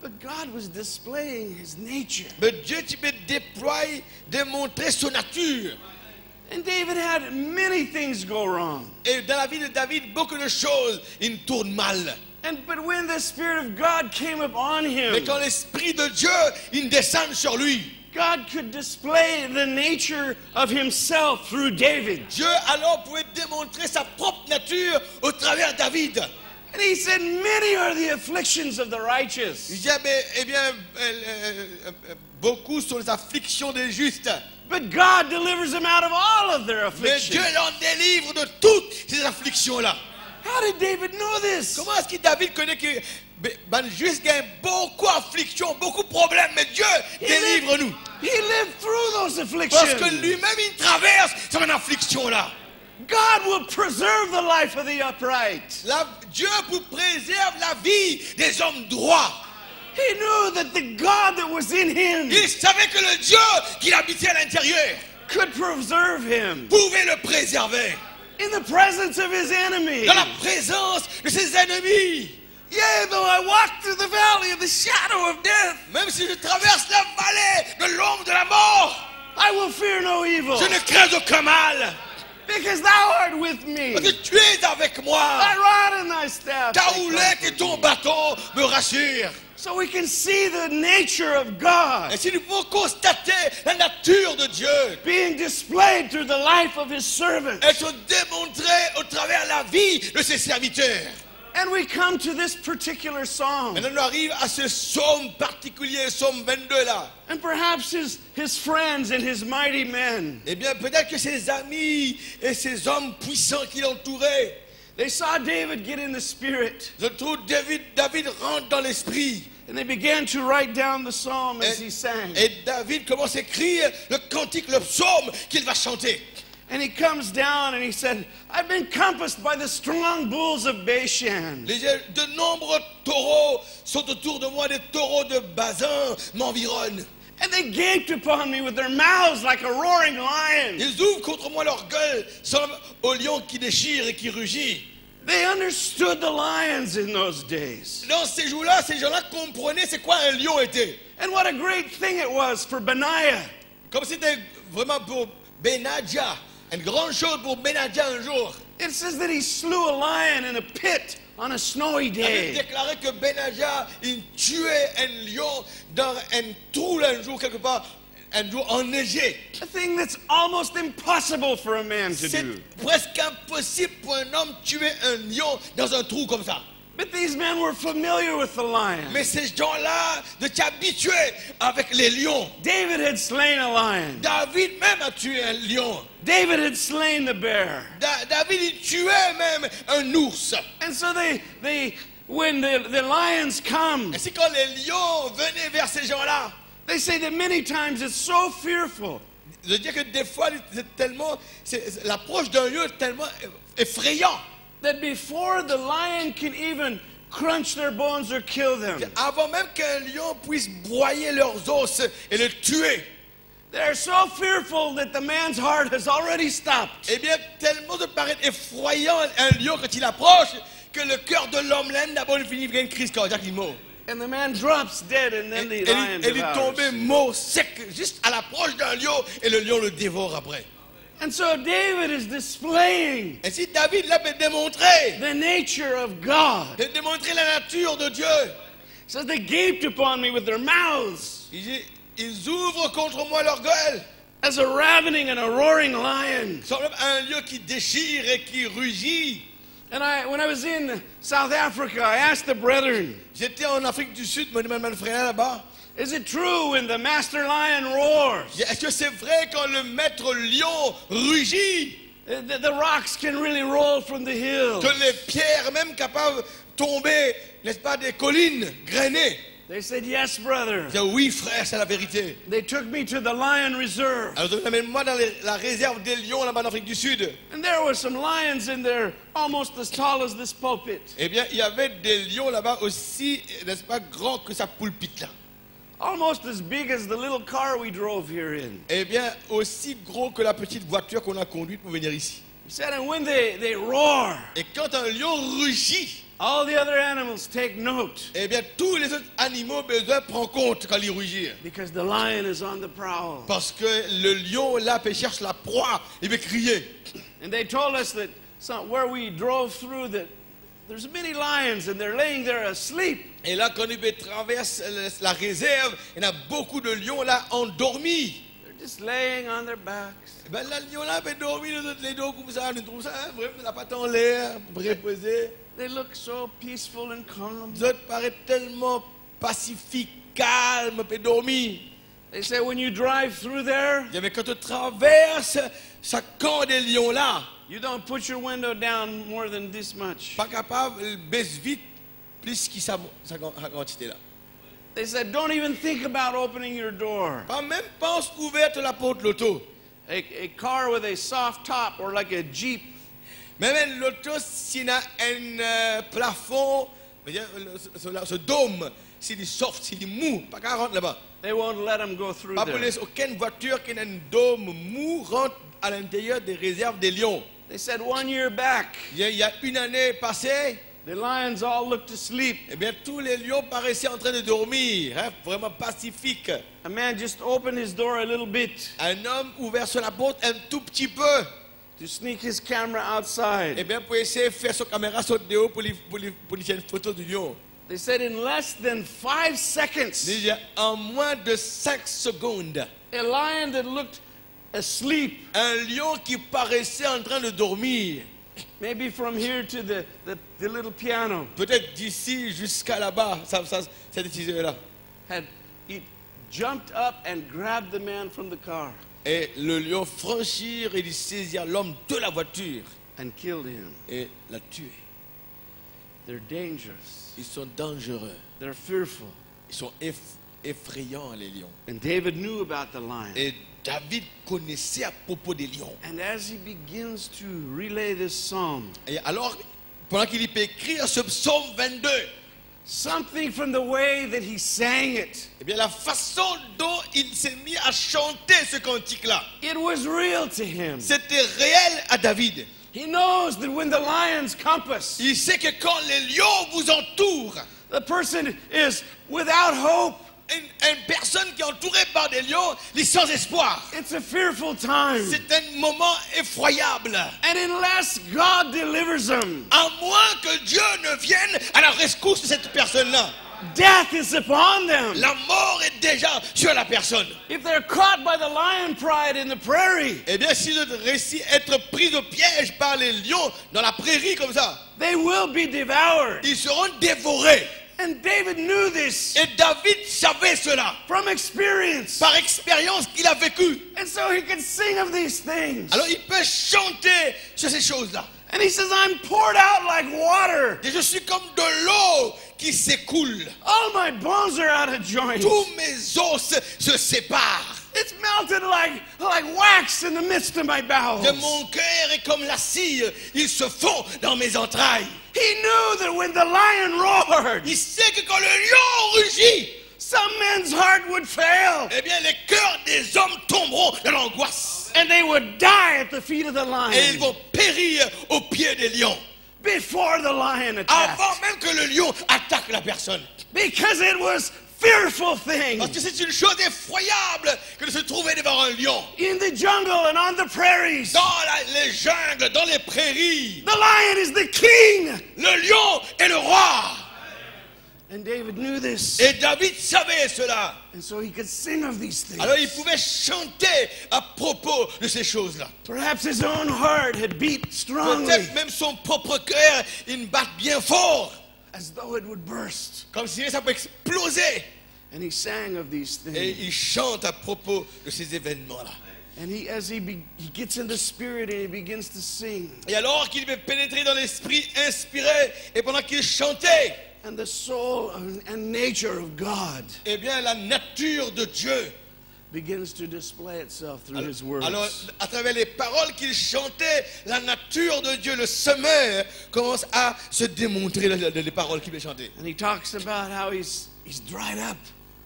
But God was displaying his nature. Mais Dieu qui me déploie, démontrer son nature. And David had many things go wrong. Et dans la vie de David, beaucoup de choses, il tourne mal. But when the Spirit of God came upon him, Mais quand l'Esprit de Dieu, il descend sur lui, God could display the nature of himself through David. Dieu alors pouvait démontrer sa propre nature au travers de David. And he said, many are the afflictions of the Il righteous. dit, eh bien, beaucoup sont les afflictions des justes. But God delivers them out of all of their Mais Dieu afflictions. l'en délivre de toutes ces afflictions-là. How did David know this? Comment est-ce que David connaît que ben, juste gagne beaucoup d'afflictions, beaucoup de problèmes, mais Dieu délivre-nous. He lived through those Parce afflictions. que lui-même, il traverse cette affliction-là. God will preserve the life of the upright. Dieu vous préserve la vie des hommes droits. He knew that the God that was in him Il savait que le Dieu qui habitait à l'intérieur could preserve him pouvait le préserver. in the presence of his enemies. Dans la présence de ses ennemis. Yea, though I walk through the valley of the shadow of death, Même si je traverse la vallée de l'ombre de la mort, I will fear no evil, je ne crains aucun mal. because thou art with me. Parce que tu es avec moi. Thy rod and thy staff. Ta they houlette comfort et ton me. bâton me rassurent. So we can see the nature of God Et si nous pouvons constater la nature de Dieu, being displayed through the life of his servants. être démontrée au travers la vie de ses serviteurs. And we come to this particular psalm. Maintenant, on arrive à ce psaume particulier, psaume 22 là. And perhaps his friends and his mighty men, Eh bien, peut-être que ses amis et ses hommes puissants qui l'entouraient, they saw David get in the spirit. je trouve David rentre dans l'esprit. And they began to write down the psalm as he sang. Et David commence à écrire le cantique, le psaume qu'il va chanter. And he comes down and he said, I've been compassed by the strong bulls of Bashan. De nombreux taureaux sont autour de moi, des taureaux de Bazan m'environnent. And they gaped upon me with their mouths like a roaring lion. Ils ouvrent contre moi leur gueule, semblent au lion qui déchire et qui rugit. They understood the lions in those days. Dans ces jours-là, ces gens-là comprenaient c'est quoi un lion était. And what a great thing it was for Benaiah. Comme c'était vraiment pour Benadja, une grande chose pour Benadja un jour. It says that he slew a lion in a pit on a snowy Il avait day. déclaré que Benadja, il tuait un lion dans un trou là, un jour quelque part, un jour enneigé. A thing that's almost impossible for a man to C'est do. presque impossible pour un homme tuer un lion dans un trou comme ça. But these men were familiar with the lion. Mais ces gens-là étaient habitués avec les lions. David had slain a lion. David même a tué un lion. David had slain the bear. David il tuait même un ours. And so when the lions come, Et c'est quand les lions venaient vers ces gens-là, they say that many times it's so fearful je veux dire que des fois, l'approche d'un lion est tellement effrayant. that before the lion can even crunch their bones or kill them, Avant même qu'un lion puisse broyer leurs os et le tuer, they're so fearful that the man's heart has already stopped. eh bien, tellement de paraître effrayant un lion quand il approche que le cœur de l'homme l'aime d'abord il finit par une crise cardiaque, il meurt. And the man drops dead, and then the lion Et il est devours. tombé mort sec juste à l'approche d'un lion et le lion le dévore après. And so David is displaying Et si David là peut démontrer, the nature of God. de démontrer la nature de Dieu, So they gaped upon me with their mouths il dit, ils ouvrent contre moi leur gueule. as a ravening and a roaring lion. Semble un lion qui déchire et qui rugit. And when I was in South Africa, I asked the brethren, J'étais en Afrique du Sud, mon frère là-bas. is it true when the master lion roars, Est-ce que c'est vrai quand le maître lion rugit, the rocks can really roll from the hills? que les pierres même capables de tomber, n'est-ce pas, des collines grainées? They said, yes, brother. Je dis, oui, frère, c'est la vérité. They took me to the lion reserve. Alors, amène-moi dans la réserve des lions là-bas en Afrique du Sud. And there were some lions in there almost as tall as this pulpit. Eh bien, il y avait des lions là-bas aussi, n'est-ce pas, grands que sa pulpite là. Almost as big as the little car we drove here in. Eh bien, aussi gros que la petite voiture qu'on a conduite pour venir ici. He said, and when they roar, Et quand un lion rugit, all the other animals take note eh bien, tous les autres animaux besoin prennent compte quand il rugit. because the lion is on the prowl. Parce que le lion là, il cherche la proie, il veut crier. And they told us that where we drove through that there's many lions and they're laying there asleep. Et là, quand il traverse la réserve, il y en a beaucoup de lions là endormis. They're just laying on their backs. Eh ben, le lion là peut dormir, les autres les dos comme ça, nous trouvons ça, hein, vraiment, la patte en l'air, reposer. They look so peaceful and calm. Les autres paraissent tellement pacifiques, calmes, peut dormir. They say when you drive through there, Mais quand tu traverses ce camp des lions là, you don't put your window down more than this much. pas capable, baisse vite plus que sa quantité là. They said don't even think about opening your door. Pas même pense ouverte la porte de l'auto. A car with a soft top or like a Jeep, Même l'auto, s'il y a un plafond, ce dôme, s'il est soft, s'il est mou, pas qu'à rentrer là-bas. they won't let them go through Pas pour there. laisser aucune voiture qui a un dôme mou rentre à l'intérieur des réserves des lions. They said 1 year back, Il y a une année passée, the lions all looked asleep. eh bien, tous les lions paraissaient en train de dormir, hein, vraiment pacifiques. A man just opened his door a little bit Un homme ouvert sur la porte un tout petit peu, to sneak his camera eh outside. bien, pour essayer de faire sa caméra sur dehors pour lui faire une photo du lion. They said in less than 5 seconds, Déjà, en moins de 5 secondes, a lion that looked asleep, un lion qui paraissait en train de dormir, maybe from here to the little piano, peut-être d'ici jusqu'à là-bas, cette décision-là. he jumped up and grabbed the man from the car Et le lion franchit et il saisit l'homme de la voiture and killed him. et l'a tué. They're dangerous. Ils sont dangereux. They're fearful. Ils sont effrayants, les lions. And David knew about the lion. Et David connaissait à propos des lions. And as he begins to relay this psalm, Et alors, pendant qu'il peut écrire ce psaume 22, something from the way that he sang it, eh bien, la façon dont il s'est mis à chanter ce cantique-là, it was real to him. c'était réel à David. He knows that when the lions compass, Il sait que quand les lions vous entourent, the person is without hope. une personne qui est entourée par des lions, il est sans espoir. It's a fearful time. C'est un moment effroyable. And unless God delivers them, À moins que Dieu ne vienne à la rescousse de cette personne-là. death is upon them. La mort est déjà sur la personne. If they're caught by the lion pride in the prairie, Eh bien, si notre récit être pris au piège par les lions dans la prairie comme ça, they will be devoured. ils seront dévorés. And David knew this Et David savait cela from experience. par expérience qu'il a vécu. And so he could sing of these things. Alors il peut chanter sur ces choses-là. And he says, I'm poured out like water. Et je suis comme de l'eau qui s'écoule. All my bones are out of joint. Tous mes os se séparent. It's melted like wax in the midst of my bowels. De mon cœur est comme la cire, il se fond dans mes entrailles. He knew that when the lion roared, Il sait que quand le lion rugit, some men's heart would fail. eh bien les cœurs des hommes tomberont dans l'angoisse. And they would die at the feet of the Et ils lion vont périr aux pieds des lions. before the lion attacked. Avant même que le lion attaque la personne. Because it was fearful thing. Parce que c'est une chose effroyable que de se trouver devant un lion. In the jungle and on the prairies, Dans les jungles, dans les prairies, the lion is the king. le lion est le roi. And David knew this. Et David savait cela. And so he could sing of these things. Alors il pouvait chanter à propos de ces choses-là. Perhaps his own heart had beat strongly, Peut-être même son propre cœur, il bat bien fort. as though it would burst. Comme si ça peut exploser. And he sang of these Et things. il chante à propos de ces événements-là. And as he gets in the spirit and he begins to sing, Et alors qu'il veut pénétrer dans l'esprit inspiré, et pendant qu'il chantait, And the soul and nature of God eh bien, la nature de Dieu, begins to display itself through his words. alors, à travers les paroles qu'il chantait, la nature de Dieu, le semeur, commence à se démontrer les paroles qu'il chantait. And he talks about how he's dried up.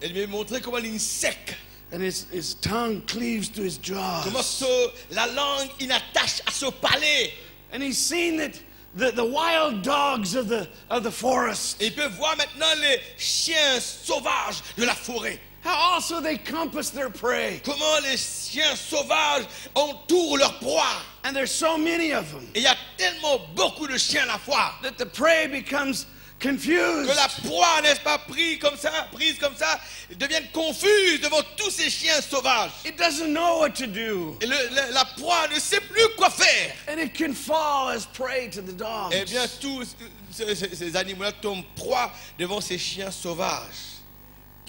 Elle lui a montré comment il est sec, And his tongue cleaves to his jaws. comment la langue inattache à son palais. And he's seen that the wild dogs of the forest, Et il peut voir maintenant les chiens sauvages de la forêt. how also they compass their prey. Comment les chiens sauvages entourent leur proie. And there's so many of them Et il y a tellement beaucoup de chiens à la fois that the prey becomes confused. que la proie, n'est-ce pas, prise comme ça, devient confuse devant tous ces chiens sauvages. It doesn't know what to do. Et la proie ne sait plus quoi faire. And it can fall as prey to the dogs. Eh bien, tous ces animaux-là tombent proie devant ces chiens sauvages.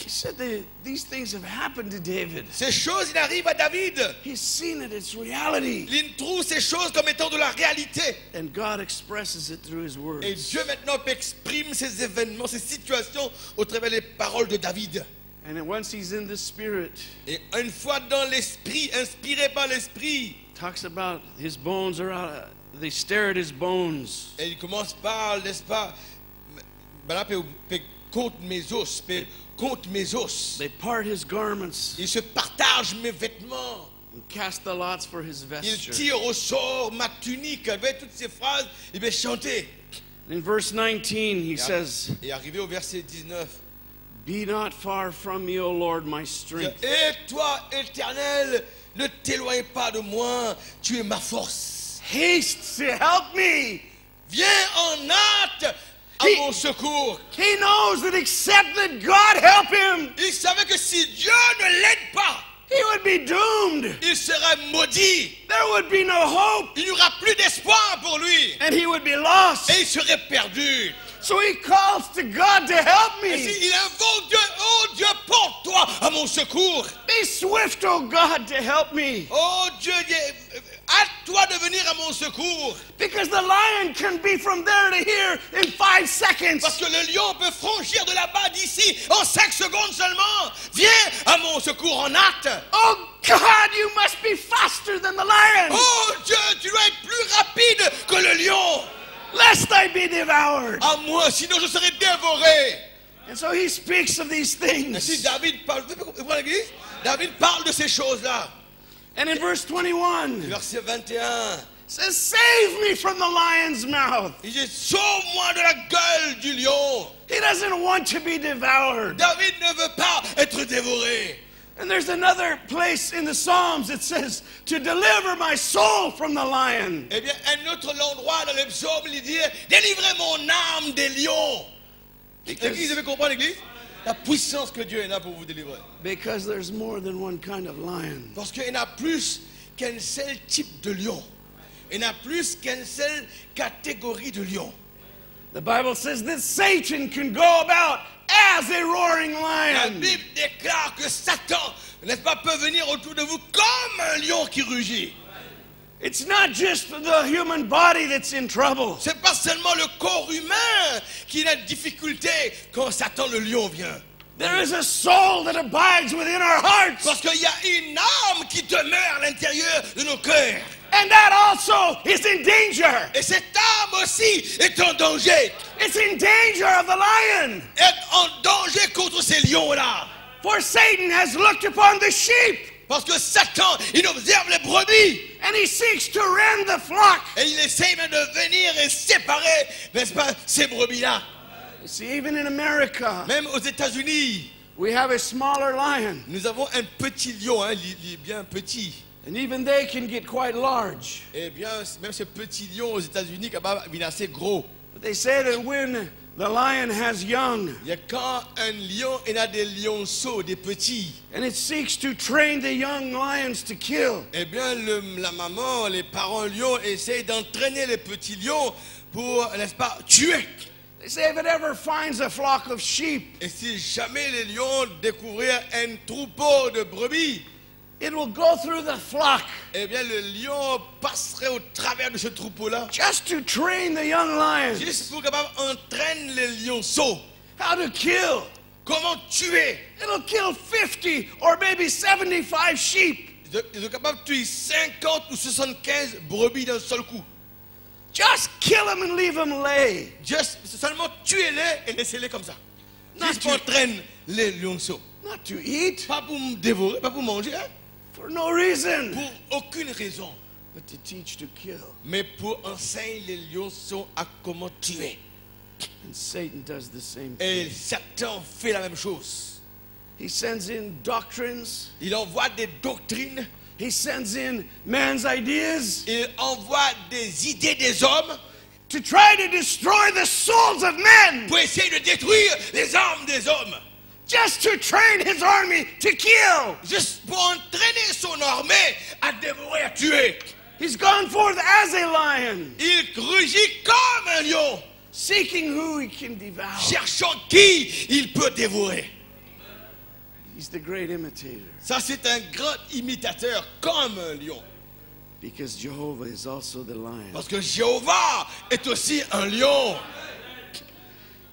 He said that these things have happened to David. Ces choses, il arrive à David. He's seen it, it's reality. Il trouve ces choses comme étant de la réalité. And God expresses it through his words. Et Dieu maintenant exprime ces événements, ces situations au travers des paroles de David. And then once he's in the spirit, Et une fois dans l'esprit, inspiré par l'esprit, talks about his bones are out. They stare at his bones. et il commence par, n'est-ce pas, compte mes os, compte mes os. They part his garments Il se partage mes vêtements. and cast the lots for his Il vesture. tire au sort ma tunique. Vous voyez toutes ces phrases, il va chanter. In verse 19, he says, Et arrivé au verset 19, Be not far from me, O Lord, my strength. et toi, Éternel, ne t'éloigne pas de moi, tu es ma force. Haste to help me. Viens en hâte à He- mon secours. He knows that except that God help him, Il savait que si Dieu ne l'aide pas, he would be doomed. il serait maudit. There would be no hope, Il n'y aura plus d'espoir pour lui. and he would be lost. Et il serait perdu. So he calls to God to help Et me. il invoque Dieu. Oh Dieu, porte-toi à mon secours. Be swift, O God, to help me. Oh Dieu, hâte-toi de venir à mon secours. Because the lion can be from there to here in 5 seconds. Parce que le lion peut franchir de là-bas d'ici en 5 secondes seulement. Viens à mon secours en hâte. Oh God, you must be faster than the lion, Oh Dieu, tu dois être plus rapide que le lion. lest I be devoured. À moi, sinon je serai dévoré. And so he speaks of these Et things. si David parle, vous comprenez l'église? David parle de ces choses-là. And in verse 21, Verset 21. says, Save me from the lion's mouth. Il dit, sauve-moi de la gueule du lion. He doesn't want to be devoured. David ne veut pas être dévoré. And there's another place in the Psalms that says, to deliver my soul from the lion. Eh bien, un autre endroit dans les psaumes, il dit, délivrez mon âme des lions. L'église, vous devez comprendre l'église? La puissance que Dieu a pour vous délivrer. Because there's more than one kind of lion. Parce qu'il y en a plus qu'un seul type de lion. Il y en a plus qu'une seule catégorie de lion. The Bible says that Satan can go about as a roaring La lion. Bible déclare que Satan, n'est-ce pas, peut venir autour de vous comme un lion qui rugit. It's not just the human body that's in trouble. C'est pas seulement le corps humain qui a une difficulté quand Satan le lion vient. There is a soul that abides within our hearts. Parce qu'il y a une âme qui demeure à l'intérieur de nos cœurs. And that also is in danger. Et cette âme aussi est en danger. It's in danger of the lion. Est en danger contre ces lions-là. For Satan has looked upon the sheep, Parce que Satan, il observe les brebis. and he seeks to rend the flock. Et il essaie même de venir et séparer, n'est-ce pas, ces brebis-là. You see, even in America, Même aux États-Unis, we have a smaller lion, nous avons un petit lion, hein, bien petit. and even they can get quite large. Eh bien, même ce petit lion aux États-Unis, il est assez gros. But they say that when the lion has young, Il y a quand un lion, il y a des lionceaux, des petits. and it seeks to train the young lions to kill, Eh bien, la maman, les parents lions essayent d'entraîner les petits lions pour, n'est-ce pas, tuer. they say if it ever finds a flock of sheep, Et si jamais les lions découvrirent un troupeau de brebis, it will go through the flock eh bien le lion passerait au travers de ce troupeau-là, just to train the young lions juste pour capable entraîner les lionceaux. how to kill. Comment tuer? It'll kill 50 or maybe 75 sheep. Ils sont capables de tuer 50 ou 75 brebis d'un seul coup. Just kill them and leave them lay. Juste seulement tuez-les et laissez-les comme ça. Non, Juste pour entraîner les lionceaux. Not to eat, Pas pour me dévorer, pas pour manger, hein, for no reason, pour aucune raison. but to teach to kill. Mais pour enseigner les lionceaux à comment tuer. And Satan does the same Et thing. Satan fait la même chose. He sends in doctrines. Il envoie des doctrines, He sends in man's ideas il envoie des idées des hommes to try to destroy the souls of men, pour essayer de détruire les âmes des hommes. just to train his army to kill. Juste pour entraîner son armée à dévorer, à tuer. He's gone forth as a lion, Il rugit comme un lion, seeking who he can devour. cherchant qui il peut dévorer. He's the great imitator, Ça, c'est un grand imitateur comme un lion. because Jehovah is also the lion. Parce que Jéhovah est aussi un lion.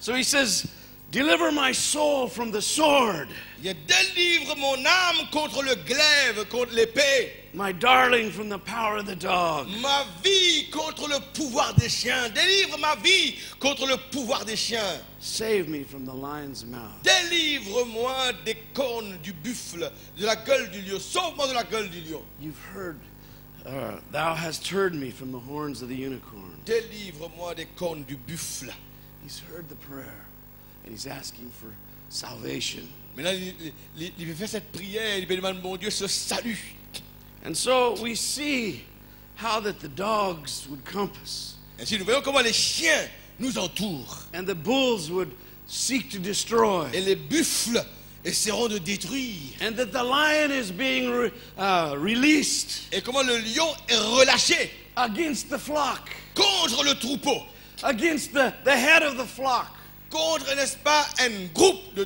So he says, deliver my soul from the sword, Il délivre mon âme contre le glaive, contre l'épée. my darling from the power of the dog. Ma vie contre le pouvoir des chiens. Délivre ma vie contre le pouvoir des chiens. Save me from the lion's mouth. Délivre-moi des cornes du buffle, de la gueule du lion. Sauve-moi de la gueule du lion. You've heard, thou hast heard me from the horns of the unicorn. Délivre-moi des cornes du buffle. He's heard the prayer, and he's asking for salvation. Maintenant, il fait cette prière, il demande, mon Dieu, ce salut. And so we see how that the dogs would compass, Ainsi, nous voyons comment les chiens nous entourent. and the bulls would seek to destroy, Et les buffles essaieront de détruire. and that the lion is being released Et comment le lion est relâché against the flock, contre le troupeau. against the head of the flock, Contre, n'est-ce pas, un groupe de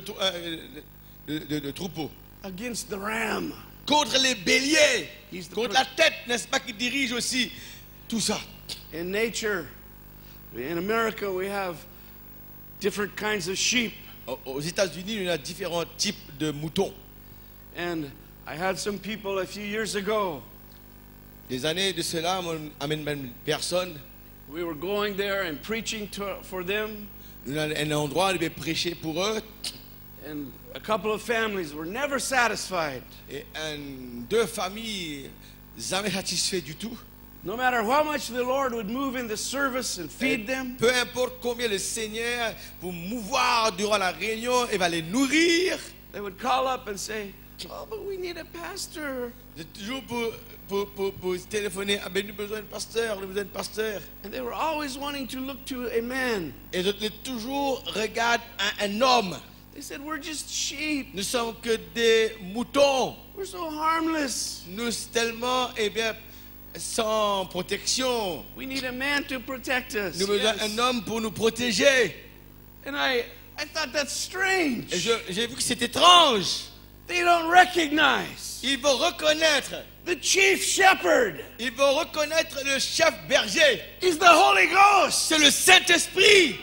troupeaux. against the ram. Contre les béliers. He's the Contre la tête, n'est-ce pas, qui dirige aussi tout ça. In nature, in America, we have different kinds of sheep. Aux États-Unis, il y a différents types de moutons. And I had some people a few years ago. Des années de cela, on amène même personne. We were going there and preaching for them. Nous avons un endroit où on devait prêcher pour eux. And a couple of families were never satisfied. Et deux familles jamais satisfaites du tout. No matter how much the Lord would move in the service and feed them, Peu importe combien le Seigneur pour mouvoir durant la réunion et va les nourrir. they would call up and say, "Oh, but we need a pastor." C'est toujours pour téléphoner. Ah ben, nous avons besoin de pasteur, nous avons besoin de pasteur. And they were always wanting to look to a man. Et je toujours regarde un homme. They said, "We're just sheep. Nous sommes que des moutons. We're so harmless. Nous tellement, eh bien, sans protection. We need a man to protect us." Nous avons besoin Yes. d'un homme pour nous protéger. And I thought that's strange. Et j'ai vu que c'est étrange. They don't recognize Ils vont reconnaître. the chief shepherd Ils vont reconnaître le chef berger. is the Holy Ghost. C'est le Saint-Esprit.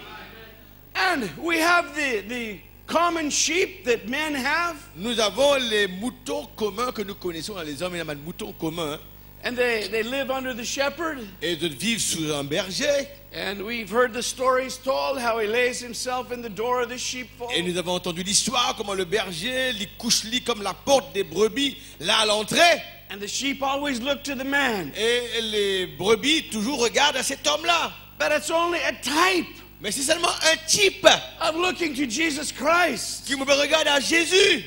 And we have the common sheep that men have, Nous avons les moutons communs que nous connaissons. Les hommes, il y a des moutons communs. Hein. and they live under the shepherd. Et de vivre sous un berger. And we've heard the stories told how he lays himself in the door of the sheepfold. Et nous avons entendu l'histoire, comment le berger lui couche lit comme la porte des brebis, là à l'entrée. And the sheep always look to the man. Et les brebis toujours regardent à cet homme-là. But it's only a type Mais c'est seulement un type of looking to Jesus Christ. qui me regarde à Jésus.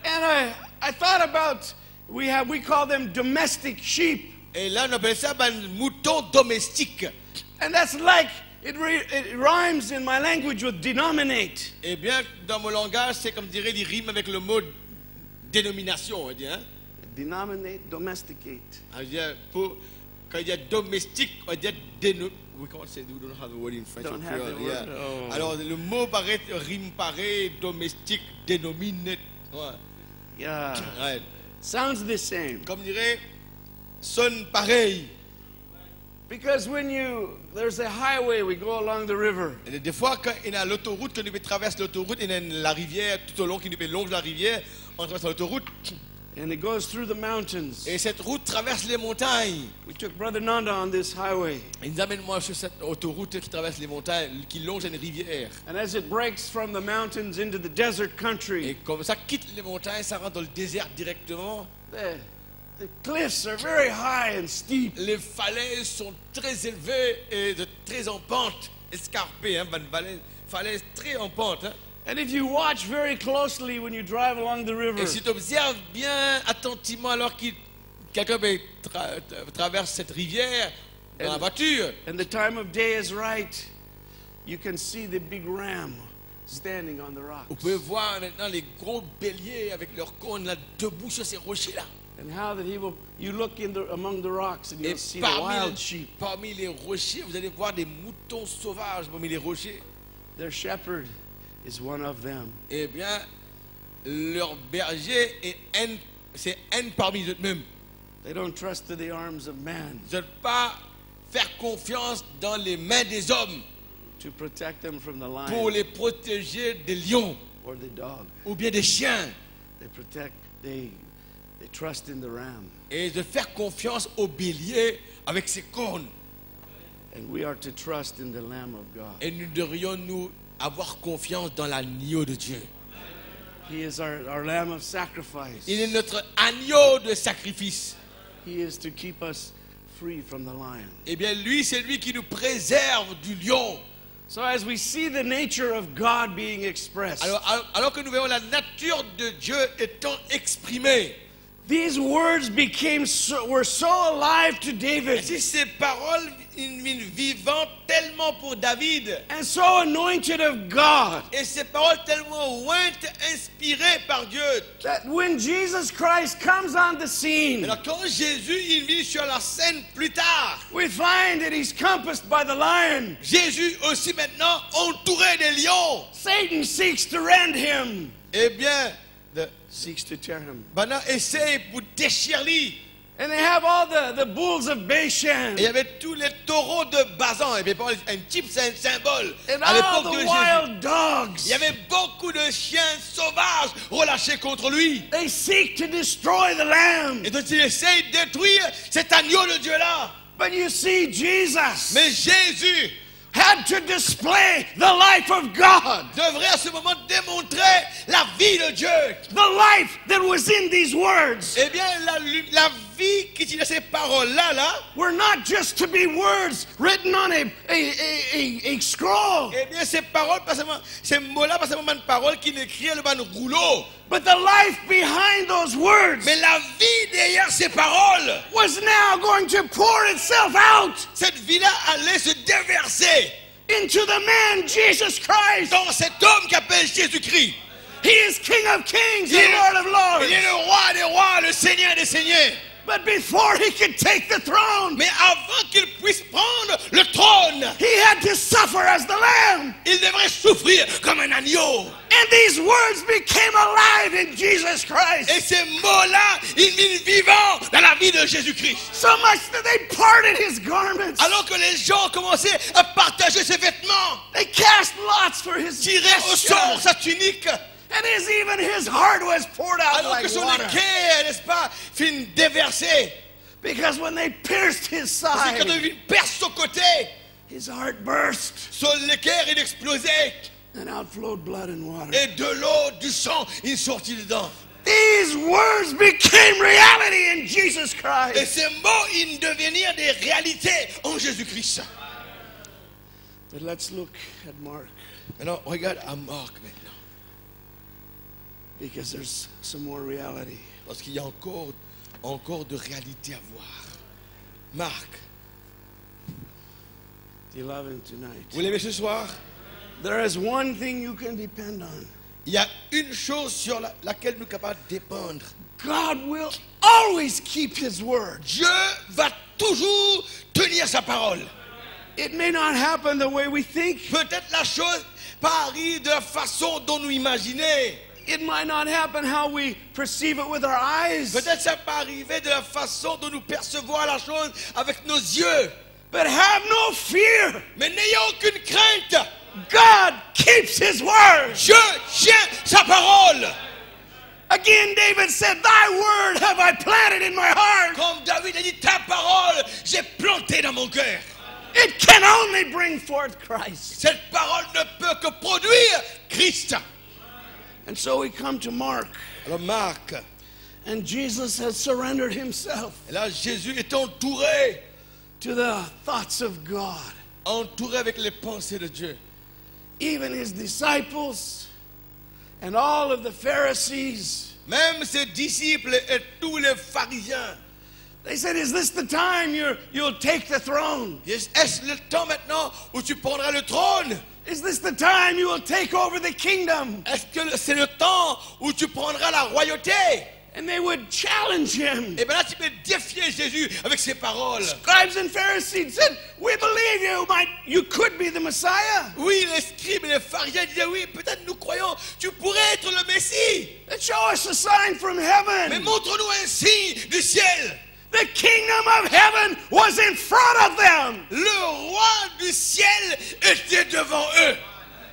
And I thought about, we call them domestic sheep. Et là, on appelle ça un mouton domestique. And that's like, it rhymes in my language with denominate. Eh bien, dans mon langage, c'est comme dirait, il rime avec le mot dénomination. On va dire, hein? Denominate, domesticate. On va dire, quand il y a domestique, on va dire we can't say, we don't have the word in French. Don't have the Yeah. word, oh. Alors, le mot paraît, rime pareil, domestique, dénominate. Ouais. Yeah. Ouais. Sounds the same. comme dirait, sonne pareil. Because there's a highway, we go along the river. Et des fois, quand il y a l'autoroute, quand nous traversons l'autoroute, il y a la rivière tout au long qui nous longe la rivière, on traverse l'autoroute. And it goes through the mountains. Et cette route traverse les montagnes. We took Brother Nanda on this highway. Ils nous amènent moi sur cette autoroute qui traverse les montagnes, qui longe une rivière. And as it breaks from the mountains into the desert Et country, comme ça quitte les montagnes, ça rentre dans le désert directement. the cliffs are very high and steep. Les falaises sont très élevées et très en pente, escarpées, hein, falaises très en pente. Hein. And if you watch very closely when you drive along the river, Et si tu observes bien attentivement alors que quelqu'un traverse cette rivière dans la voiture, and the time of day is right, you can see the big ram standing on the rocks. vous pouvez voir maintenant les gros béliers avec leurs cônes là debout sur ces rochers-là. And how that you look among the rocks and you'll Et see the wild sheep. parmi les rochers, vous allez voir des moutons sauvages parmi les rochers. Their shepherd is one of them. Eh bien, leur berger c'est un parmi eux-mêmes. They don't trust to the arms of man Ils ne veulent pas faire confiance dans les mains des hommes to protect them from the pour lion les protéger des lions or the dog. ou bien des chiens. They trust in the ram. Et de faire confiance au bélier avec ses cornes. And we are to trust in the Lamb of God. Et nous devrions nous avoir confiance dans l'agneau de Dieu. He is our Lamb of sacrifice. Il est notre agneau de sacrifice. He is to keep us free from the lion. Eh bien, lui, c'est lui qui nous préserve du lion. So as we see the nature of God being expressed, Alors que nous voyons la nature de Dieu étant exprimée, these words were so alive to David ainsi ces paroles une vivante tellement pour David, and so anointed of God, et ces paroles tellement ointes, inspirées par Dieu. that when Jesus Christ comes on the scene, Alors quand Jésus il vit sur la scène plus tard, we find that he's compassed by the lion. Jésus aussi maintenant entouré des lions. Satan seeks to rend him, Eh bien, seeks to tear him. maintenant essaye pour déchirer lui. And they have all the bulls of Bashan Et il y avait tous les taureaux de Bazan. Et bien, un type, c'est un symbole. and À all l'époque de the Jésus, wild dogs. il y avait beaucoup de chiens sauvages relâchés contre lui. They seek to destroy the lamb. Et donc, il essaye de détruire cet agneau de Dieu-là. But you see, Jesus Mais Jésus had to display the life of God, devrait à ce moment démontrer la vie de Dieu. the life that was in these words. Eh bien, la vie qui tient ces paroles-là, Were not just to be words written on a scroll, eh bien, ces paroles, pas seulement, ces mots-là, pas seulement une parole qui n'écrit le ban rouleau. but the life behind those words Mais la vie derrière ces paroles, was now going to pour itself out cette vie-là allait se déverser into the man Jesus Christ. dans cet homme qui appelle Jésus-Christ. He is King of Kings Il est, and Lord of Lords. il est le roi des rois, le seigneur des seigneurs. But before he could take the throne, Mais avant qu'il puisse prendre le trône, he had to suffer as the lamb. il devrait souffrir comme un agneau. And these words became alive in Jesus Christ. Et ces mots-là, ils viennent vivants dans la vie de Jésus-Christ. So much that they parted his garments. Alors que les gens commençaient à partager ses vêtements, They cast lots for his tiraient au vesture. sort sa tunique, And even his heart was poured out alors que like son water. équerre, n'est-ce pas, fin déversé. Because when they pierced his Parce que quand side, il perce son côté, his heart burst. son équerre, il explosait. And out flowed blood and water. Et de l'eau, du sang, il sortit dedans. These words became reality in Jesus Et Christ. ces mots, ils devenirent des réalités en Jésus-Christ. But let's look at Mark, Maintenant, regarde à Marc maintenant. because there's some more reality. Parce qu'il y a encore de réalité à voir. Marc, 11 tonight. vous l'aimez ce soir? There is one thing you can depend on. Il y a une chose sur laquelle nous sommes capables de dépendre. God will always keep his word. Dieu va toujours tenir sa parole. It may not happen the way we think, Peut-être la chose pas arrive de la façon dont nous imaginons. it might not happen how we perceive it with our eyes. Peut-être ça peut arriver de la façon dont nous percevons la chose avec nos yeux. But have no fear. Mais n'ayez aucune crainte. God keeps his word. Dieu tient sa parole. Again, David said, thy word have I planted in my heart. Comme David a dit, ta parole, j'ai planté dans mon cœur. It can only bring forth Christ. Cette parole ne peut que produire Christ. And so we come to Mark. Alors Marc, And Jesus has surrendered himself et là Jésus est entouré to the thoughts of God. Entouré avec les pensées de Dieu. Even his disciples and all of the Pharisees, Même ses disciples et tous les pharisiens. they said, is this the time you'll take the throne? Est-ce le temps maintenant où tu prendras le trône? Is this the time you will take over the kingdom? Est-ce que c'est le temps où tu prendras la royauté? And they would challenge him. Et bien là tu peux défier Jésus avec ses paroles. Scribes and Pharisees said, we believe you could be the Messiah. Oui, les scribes et les pharisiens disaient, oui, peut-être nous croyons, tu pourrais être le Messie. But show us a sign from Mais heaven. montre-nous un signe du ciel. The kingdom of heaven was in front of them, Le roi du ciel était devant eux.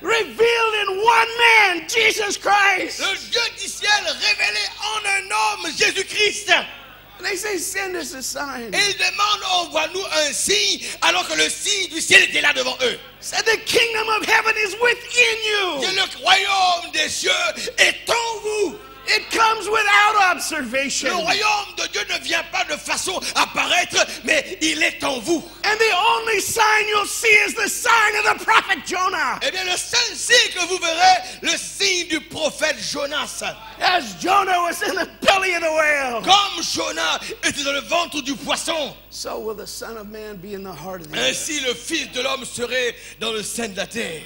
revealed in one man, Jesus Christ. Le Dieu du ciel révélé en un homme, Jésus-Christ. And they say, send us a sign. Et ils demandent, envoie-nous un signe, alors que le signe du ciel était là devant eux. Said the kingdom of heaven is within Et you. le royaume des cieux est en vous. It comes without Le observation. royaume de Dieu ne vient pas de façon à paraître, mais il est en vous. And the only sign you'll see is the sign of the prophet Jonah. Eh bien, le seul signe que vous verrez, le signe du prophète Jonas. As Jonah was in the belly of the whale, Comme Jonas était dans le ventre du poisson, so will the Son of Man be in the heart of the earth. ainsi le Fils de l'homme serait dans le sein de la terre.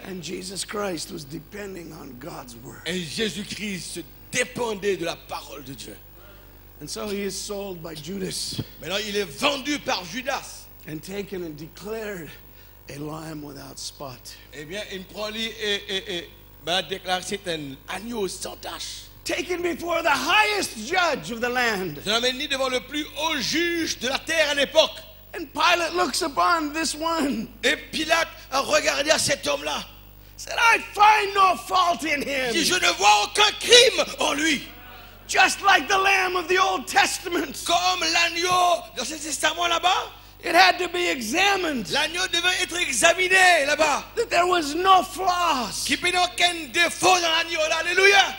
And Jesus Christ was depending on God's word. Et Jésus-Christ se dépendait de la parole de Dieu. And so he is sold by Judas Maintenant, il est vendu par Judas. and taken and declared a lamb without spot. Eh bien, il prend lui et déclare c'est un agneau sans tache. Taken before the highest judge of the land. Je l'amène mis devant le plus haut juge de la terre à l'époque. And Pilate looks upon this one. Et Pilate a regardé à cet homme-là. Said, I find no fault in Il dit, him. je ne vois aucun crime en lui. Just like the lamb of the Old Testament. Comme l'agneau dans ce testament là-bas, It had to be examined. l'agneau devait être examiné là-bas. That there was no flaws. Qu'il n'y ait aucun défaut dans l'agneau là. Alléluia.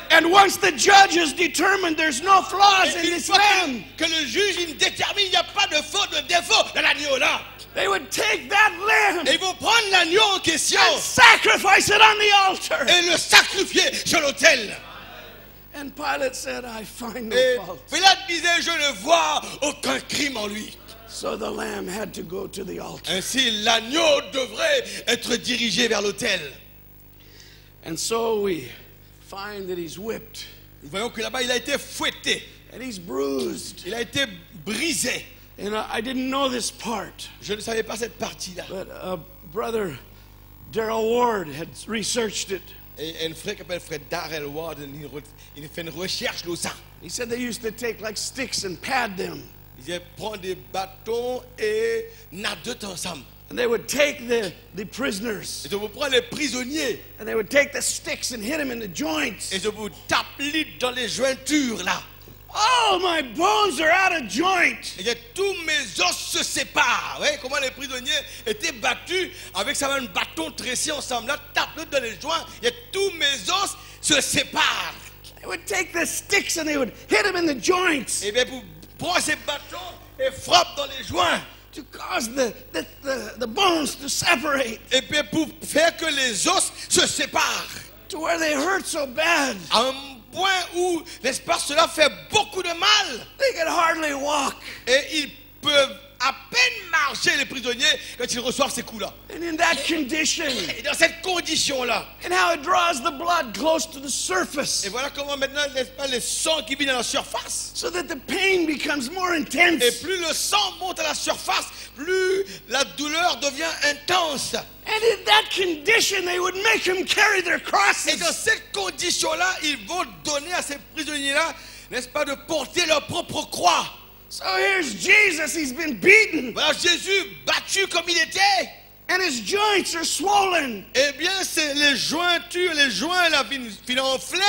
And once the judges determined there's no flaws Et in une this fois lamb, que le juge il détermine il n'y a pas de faute, de défaut dans l'agneau là. they would take that lamb Et ils vont prendre l'agneau en question and sacrifice it on the altar. et le sacrifier sur l'autel. And Pilate said, I find no Et fault. Pilate disait, je ne vois aucun crime en lui. So the lamb had to go to the altar. Ainsi, l'agneau devrait être dirigé vers l'autel. And so we find that he's whipped Nous voyons que là-bas, il a été fouetté. and he's bruised. Il a été brisé. And I didn't know this part, Je ne savais pas cette partie-là. but brother Darrell Ward had researched it. Et un frère qui s'appelle frère Darrell Ward, il fait une recherche sur ça. He said they used to take like sticks and pad them. Ils prennent des bâtons et nadotent ensemble. And they would take the prisoners Et je vous prends les prisonniers and they would take the sticks and hit them in the joints. et je vous tape dans les jointures là. Oh, my bones are out of joint. Et tous mes os se séparent. Vous voyez comment les prisonniers étaient battus avec ça un bâton tressé ensemble là, tape dans les joints et tous mes os se séparent. They would take the sticks and they would hit them in the joints Et bien pour prendre ces bâtons et frappe dans les joints. to cause the bones to separate Et puis pour faire que les os se séparent. to where they hurt so bad À un point où, n'est-ce pas, cela fait beaucoup de mal. they could hardly walk. Et ils peuvent à peine marcher les prisonniers quand ils reçoivent ces coups-là. And in that condition, Et dans cette condition-là, and how it draws the blood close to the surface, et voilà comment maintenant, n'est-ce pas, le sang qui vient à la surface. so that the pain becomes more Et intense. plus le sang monte à la surface, plus la douleur devient intense. And in that condition, they would make him carry their Et crosses. dans cette condition-là, ils vont donner à ces prisonniers-là, n'est-ce pas, de porter leur propre croix. So here's Jesus, he's been beaten, Voilà Jésus battu comme il était. and his joints are swollen, Eh bien, c'est les jointures, les joints là, viennent enflés.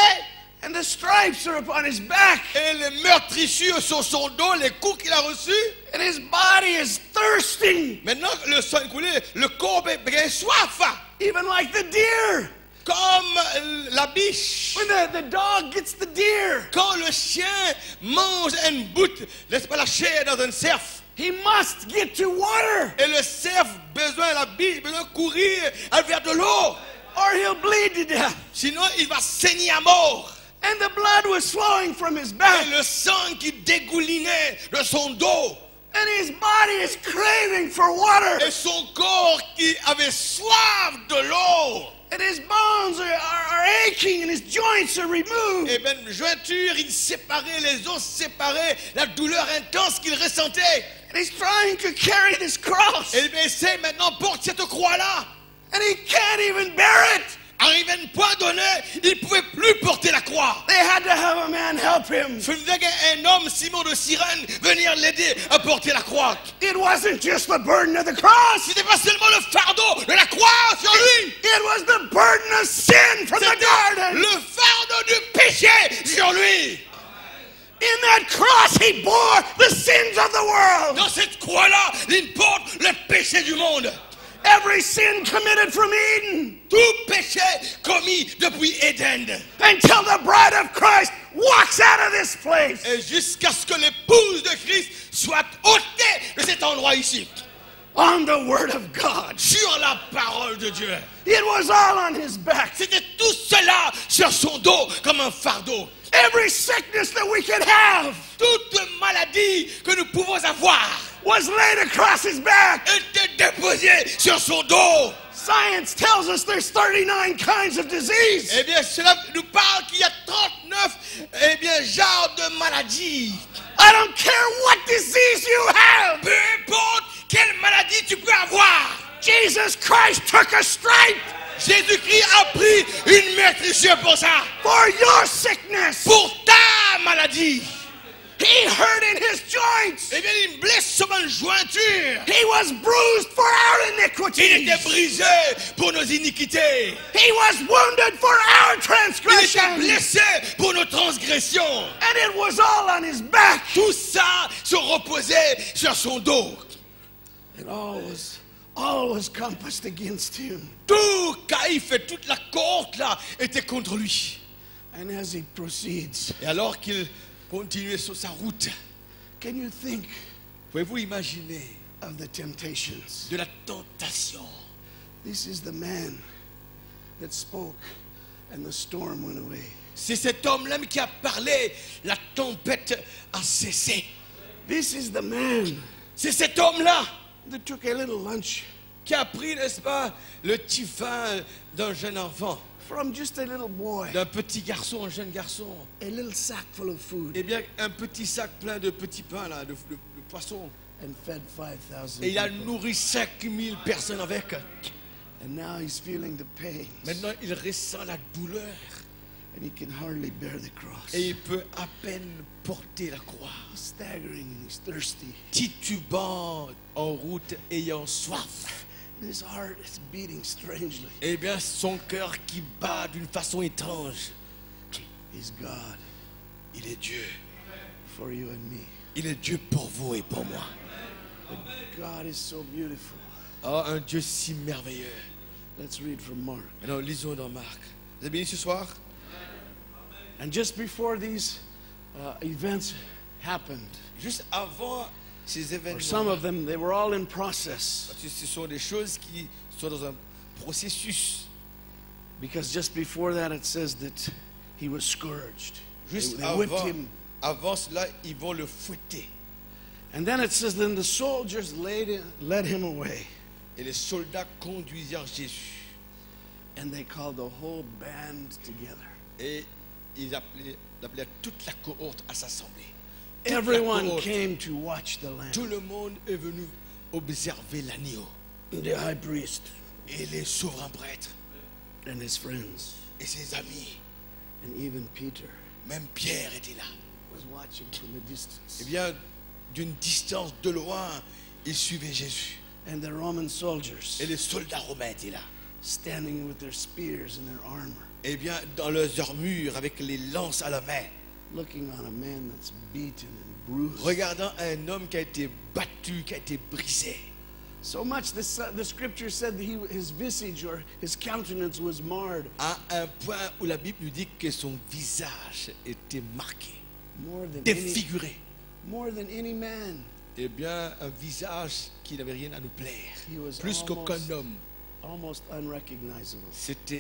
and the stripes are upon his back, Et les meurtrissures sur son dos, les coups qu'il a reçus. and his body is thirsting, Maintenant, le sang est coulé, le corps est bien soif. even like the deer. Comme la biche. When the dog gets the deer, Quand le chien mange une boute, n'est-ce pas, la chair dans un cerf. he must get to water, Et le cerf, la biche, besoin de courir vers de l'eau. or he'll bleed to death. Sinon, il va saigner à mort. And the blood was flowing from his Et back, le sang qui dégoulinait de son dos. and his body is craving for water, Et son corps qui avait soif de l'eau. and his bones are aching, and his joints are removed. Et bien, jointure, il séparait, les os séparés, la douleur intense qu'il ressentait. And he's trying to carry this cross, Et bien, c'est maintenant porte cette croix-là. and he can't even bear it. Arrivé à un point donné, il ne pouvait plus porter la croix. They had to have a man help him. Il faisait qu'un homme, Simon de Cyrène, venir l'aider à porter la croix. It wasn't just the burden of the cross, C'était pas seulement le fardeau de la croix sur lui. it was the burden of sin from the C'était garden. le fardeau du péché sur lui. In that cross, he bore the sins of the world. Dans cette croix-là, il porte le péché du monde. Every sin committed from Eden Tout péché commis depuis Éden. until the bride of Christ walks out of this place. Et jusqu'à ce que l'épouse de Christ soit ôtée de cet endroit ici. On the word of God. Sur la parole de Dieu. It was all on his back. C'était tout cela sur son dos comme un fardeau. Every sickness that we could have Toute maladie que nous pouvons avoir was laid across his back. était déposée sur son dos. Science tells us there's 39 kinds of disease. Eh bien, cela nous parle qu'il y a 39 genres de maladies. I don't care what disease you have. Peu importe quelle maladie tu peux avoir. Jesus Christ took a stripe Jésus-Christ a pris une meurtrissure pour ça. for your sickness. Pour ta maladie. He hurt in his joints. Eh bien, il blesse sur une jointure. He was bruised for our Il iniquities. était brisé pour nos iniquités. He was wounded for our Il était transgressions. blessé pour nos transgressions. And it was all on his back. Tout ça se reposait sur son dos. And all was compassed against him. Tout Caïphe et toute la cohorte là était contre lui. And as he proceeds, Et alors qu'il continuait sur sa route, can you think pouvez-vous imaginer of the temptations? de la tentation? This is the man that spoke and the storm went away. C'est cet homme-là qui a parlé, la tempête a cessé. This is the man C'est cet homme-là that took a little lunch qui a pris, n'est-ce pas, le petit pain d'un jeune enfant, from just a little boy, d'un petit garçon, un jeune garçon. a little sack full of food, Eh bien, un petit sac plein de petits pains, là, de poissons. and fed 5,000 Et il a people. nourri 5000 personnes avec. And now he's feeling the pain, Maintenant, il ressent la douleur. and he can hardly bear the cross. Et il peut à peine porter la croix. He's staggering and he's thirsty. Titubant en route, ayant soif. His heart is beating strangely. Eh bien, son cœur qui bat d'une façon étrange. He's God Il est Dieu. for you and me. Il est Dieu pour vous et pour moi. God is so beautiful. Oh, un Dieu si merveilleux. Let's read from Mark. Alors, lisons dans Marc. Vous êtes bénis ce soir? And just before these events happened, Juste avant ces or some événements, of them, they were all in process. parce que ce sont des choses qui sont dans un processus. Because just before that, it says that he was scourged. Juste They whipped avant, him, avant cela, ils vont le fouetter. And then it says, then the soldiers led him away. Et les soldats conduisirent Jésus. And they called the whole band together. Et ils appelaient toute la cohorte à s'assembler. Toute la Everyone cohorte. came to watch the Tout lamb. le monde est venu observer l'agneau. The high priest Et les souverains prêtres and his friends, et ses amis, and even Peter même Pierre était là. was watching from a Eh distance. bien, d'une distance de loin, ils suivaient Jésus. And the Roman soldiers Et les soldats romains étaient là. standing with their spears and their armor, Eh bien, dans leurs armures, avec les lances à la main, looking on a man that's beaten and bruised. regardant un homme qui a été battu, qui a été brisé. So much the scripture said that his visage or his countenance was marred. À un point où la Bible nous dit que son visage était marqué, More than défiguré. any man. Eh bien, un visage qui n'avait rien à nous plaire. He was Plus qu'aucun homme. almost unrecognizable.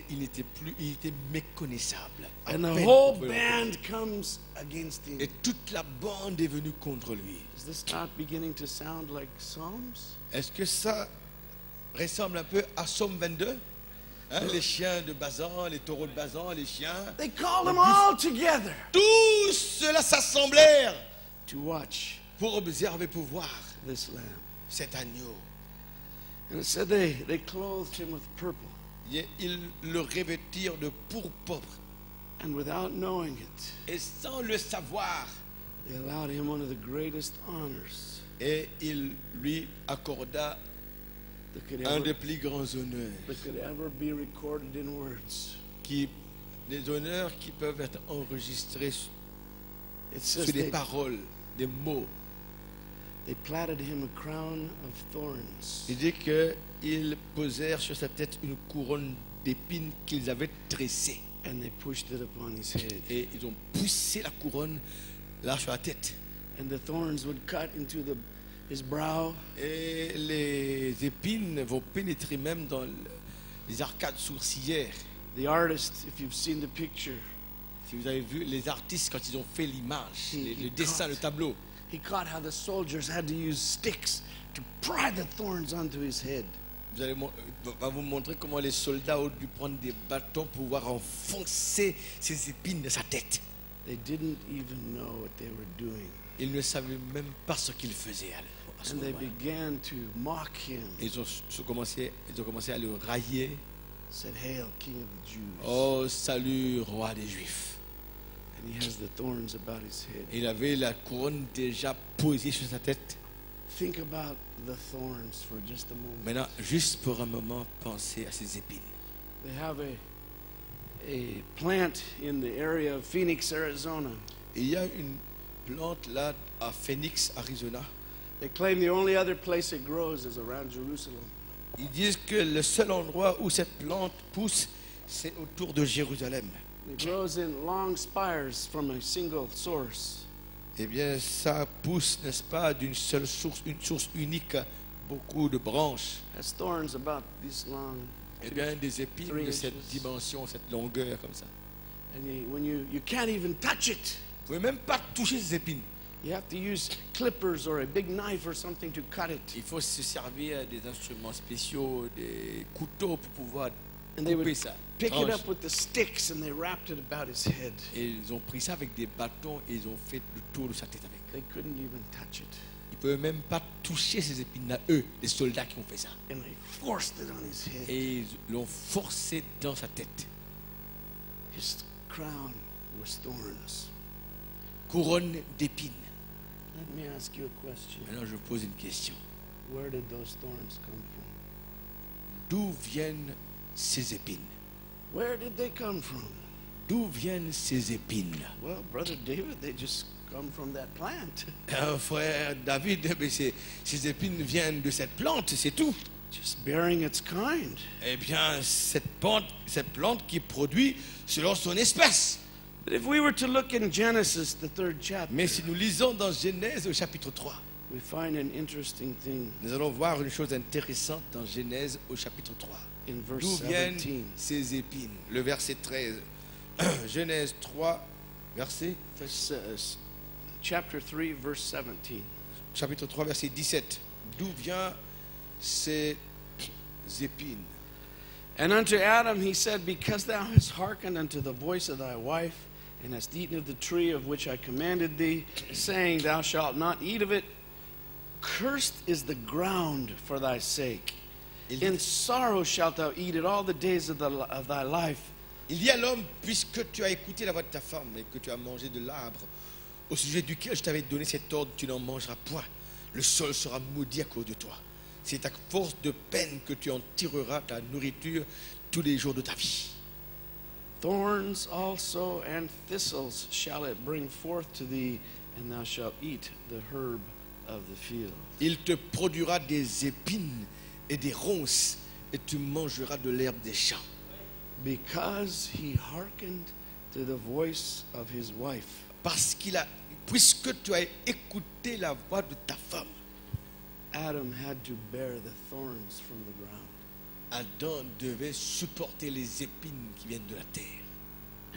Il était méconnaissable. À And the peine whole on pouvait le band comes against him. reconnaître. Et toute la bande est venue contre lui. Is this not beginning to sound like Psalms? Est-ce que ça ressemble un peu à Psaume 22? Hein, les chiens de Bazan, les taureaux de Bazan, les chiens. They called them all together Tous ceux-là s'assemblèrent to watch pour observer, pour voir this lamb. cet agneau. And it said they clothed him with purple. Et ils le revêtirent de pourpre. And without knowing it, Et sans le savoir, they allowed him one of the greatest honors et il lui accorda that could un ever, des plus grands honneurs. that could ever be recorded in words. Des honneurs qui peuvent être enregistrés It says sur des they paroles, des mots. platted him a crown of thorns. Il dit qu'ils posèrent sur sa tête une couronne d'épines qu'ils avaient tressée. And they pushed it upon his head. Et ils ont poussé la couronne là sur la tête. And the thorns would cut into his brow. Et les épines vont pénétrer même dans les arcades sourcilières. The artist, if you've seen the picture, Si vous avez vu les artistes quand ils ont fait l'image, He le dessin, caught. le tableau, he caught how the soldiers had to use sticks to pry the thorns onto his head. va vous montrer comment les soldats ont dû prendre des bâtons pour pouvoir enfoncer ces épines de sa tête. They didn't even know what they were doing. Ils ne savaient même pas ce qu'ils faisaient à ce And they moment. began to mock him. Ils ont commencé à le railler. Said, "Hail, King of the Jews." Oh, salut, roi des Juifs. And he has the thorns about his head. Il avait la couronne déjà posée sur sa tête. Think about the thorns for just a moment. Maintenant, juste pour un moment, pensez à ces épines. They have a plant in the area of Phoenix, Arizona. Il y a une plante là à Phoenix, Arizona. They claim the only other place it grows is around Jerusalem. Ils disent que le seul endroit où cette plante pousse, c'est autour de Jérusalem. It grows in long spires from a single source. Eh bien, ça pousse, n'est-ce pas, d'une seule source, une source unique, beaucoup de branches. Has thorns about this long. Eh bien, des épines 3 de cette inches. dimension, cette longueur comme ça. And when you can't even touch it. Vous ne pouvez même pas toucher ces épines. You have to use clippers or a big knife or something to cut it. Il faut se servir des instruments spéciaux, des couteaux pour pouvoir And they would couper ça. pick it trancher. up with the sticks and they wrapped it about his head. Et ils ont pris ça avec des bâtons et ils ont fait le tour de sa tête avec. They couldn't even touch it. Ils ne peuvent même pas toucher ces épines-là, eux, les soldats qui ont fait ça. And they forced it on his head. Et ils l'ont forcé dans sa tête. His crown was thorns. Couronne d'épines. Let me ask you a question. Maintenant, je pose une question. Where did those thorns come from? D'où viennent ces épines? Where did they come from? D'où viennent ces épines? Well, Brother David, they just come from that plant. Frère David, mais ces épines viennent de cette plante, c'est tout. Just bearing its kind. Eh bien, cette plante qui produit selon son espèce. But if we were to look in Genesis, the 3rd chapter, Mais si nous lisons dans Genèse au chapitre 3, we find an interesting thing nous allons voir une chose intéressante dans Genèse au chapitre 3. in D'où verse viennent 17. ces épines? Le verset 13. Genèse 3, verset Chapter 3, verse 17. chapitre 3, verset 17. D'où viennent ces épines? And unto Adam he said, because thou hast hearkened unto the voice of thy wife, and hast eaten of the tree of which I commanded thee, saying, Thou shalt not eat of it, cursed is the ground for thy sake. In sorrow shalt thou eat it all the days of thy life. Il dit à l'homme, puisque tu as écouté la voix de ta femme et que tu as mangé de l'arbre au sujet duquel je t'avais donné cet ordre, tu n'en mangeras point. Le sol sera maudit à cause de toi. C'est à force de peine que tu en tireras ta nourriture tous les jours de ta vie. Thorns also and thistles shall it bring forth to thee, and thou shalt eat the herb of the field. Il te produira des épines et des ronces, et tu mangeras de l'herbe des champs. Because he hearkened to the voice of his wife. Puisque tu as écouté la voix de ta femme, Adam had to bear the thorns from the ground. Adam devait supporter les épines qui viennent de la terre.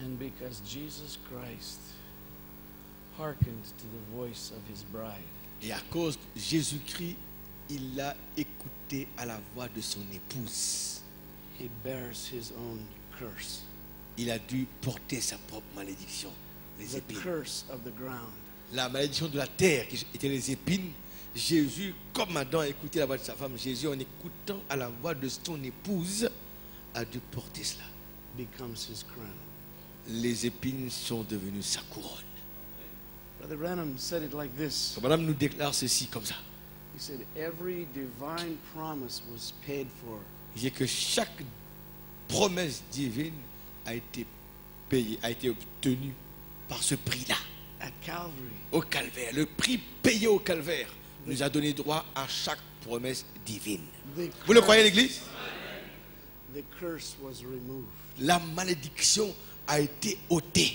And because Jesus Christ hearkened to the voice of his bride, Et à cause de Jésus-Christ, il a écouté à la voix de son épouse. he bears his own curse. Il a dû porter sa propre malédiction, les The épines. curse of the ground. La malédiction de la terre qui était les épines. Jésus, comme Adam a écouté la voix de sa femme, Jésus, en écoutant à la voix de son épouse, a dû porter cela. Becomes his crown. Les épines sont devenues sa couronne. Brother Branham said it like this. Madame nous déclare ceci comme ça. He said, every divine promise was paid for. Il dit que chaque promesse divine a été payée, a été obtenue par ce prix-là. At Calvary, Au calvaire. Le prix payé au calvaire nous a donné droit à chaque promesse divine. Vous le croyez, l'Église? the curse was removed. La malédiction a été ôtée.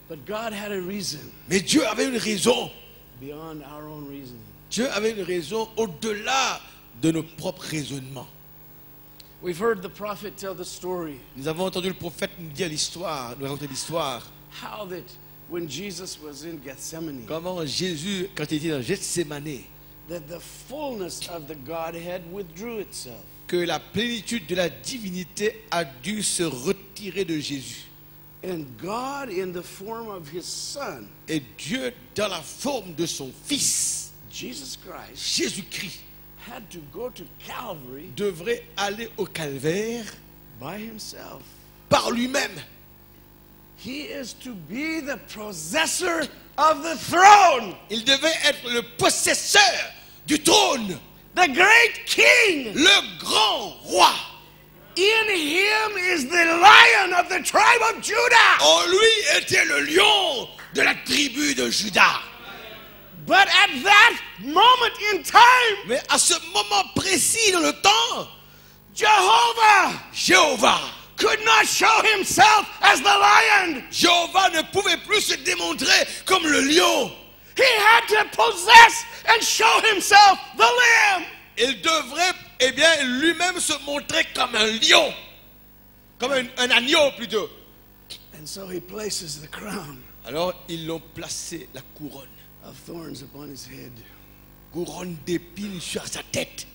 But God had a reason Mais Dieu avait une raison. beyond our own reasoning. Dieu avait une raison au-delà de nos propres raisonnements. We've heard the prophet tell the story Nous avons entendu le prophète nous dire l'histoire, nous raconter l'histoire. how that when Jesus was in Gethsemane, Comment Jésus, quand il était dans Gethsemane, that the fullness of the Godhead withdrew itself. que la plénitude de la divinité a dû se retirer de Jésus. And God, in the form of his Son, Et Dieu, dans la forme de son Fils, Jesus Christ, Jésus-Christ, had to go to Calvary devrait aller au calvaire by himself. par lui-même. He is to be the possessor of the throne, Il devait être le possesseur du trône, the great king. le grand roi. In him is the lion of the tribe of Judah. En lui était le lion de la tribu de Juda. But at that moment in time, Mais à ce moment précis dans le temps, Jehovah Jéhovah, could not show himself as the lion. Jéhovah ne pouvait plus se démontrer comme le lion. He had to possess and show himself the lamb. Il devrait, eh bien, lui-même se montrer comme un lion, comme un agneau plutôt. And so he places the crown Alors ils l'ont placé la couronne, of thorns upon his head, couronne d'épines sur sa tête.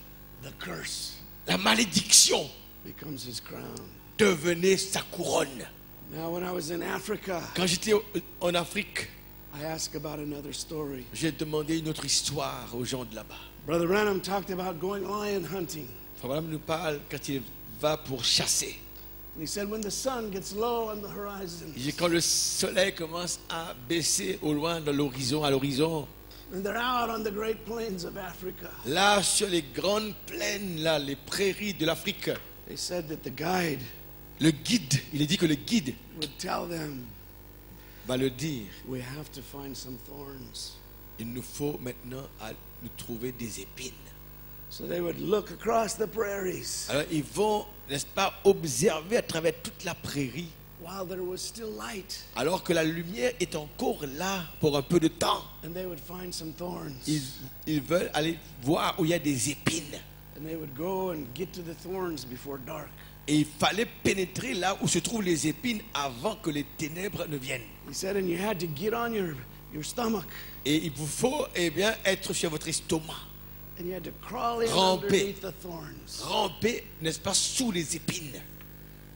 the curse La malédiction becomes his crown. devenait sa couronne. Now, when I was in Africa, Quand j'étais en Afrique, I asked about another story. j'ai demandé une autre histoire aux gens de là-bas. Brother Branham talked about going lion hunting. Frère Branham nous parle quand il va pour chasser. And he said, when the sun gets low on the horizon, Il dit quand le soleil commence à baisser au loin dans l'horizon, à l'horizon, and they're out on the great plains of Africa, là sur les grandes plaines, là, les prairies de l'Afrique, they said that the guide le guide, il est dit que le guide would tell them, va le dire. we have to find some thorns. Il nous faut maintenant nous trouver des épines. So they would look across the prairies Alors ils vont, n'est-ce pas, observer à travers toute la prairie, while there was still light, alors que la lumière est encore là pour un peu de temps. and they would find some thorns. Ils veulent aller voir où il y a des épines. And they would go and get to the thorns before dark. Et il fallait pénétrer là où se trouvent les épines avant que les ténèbres ne viennent. He said, and you had to get on your your stomach. Et il vous faut, eh bien, être sur votre estomac. And you had to crawl in Ramper. underneath the thorns. Ramper, n'est-ce pas, sous les épines.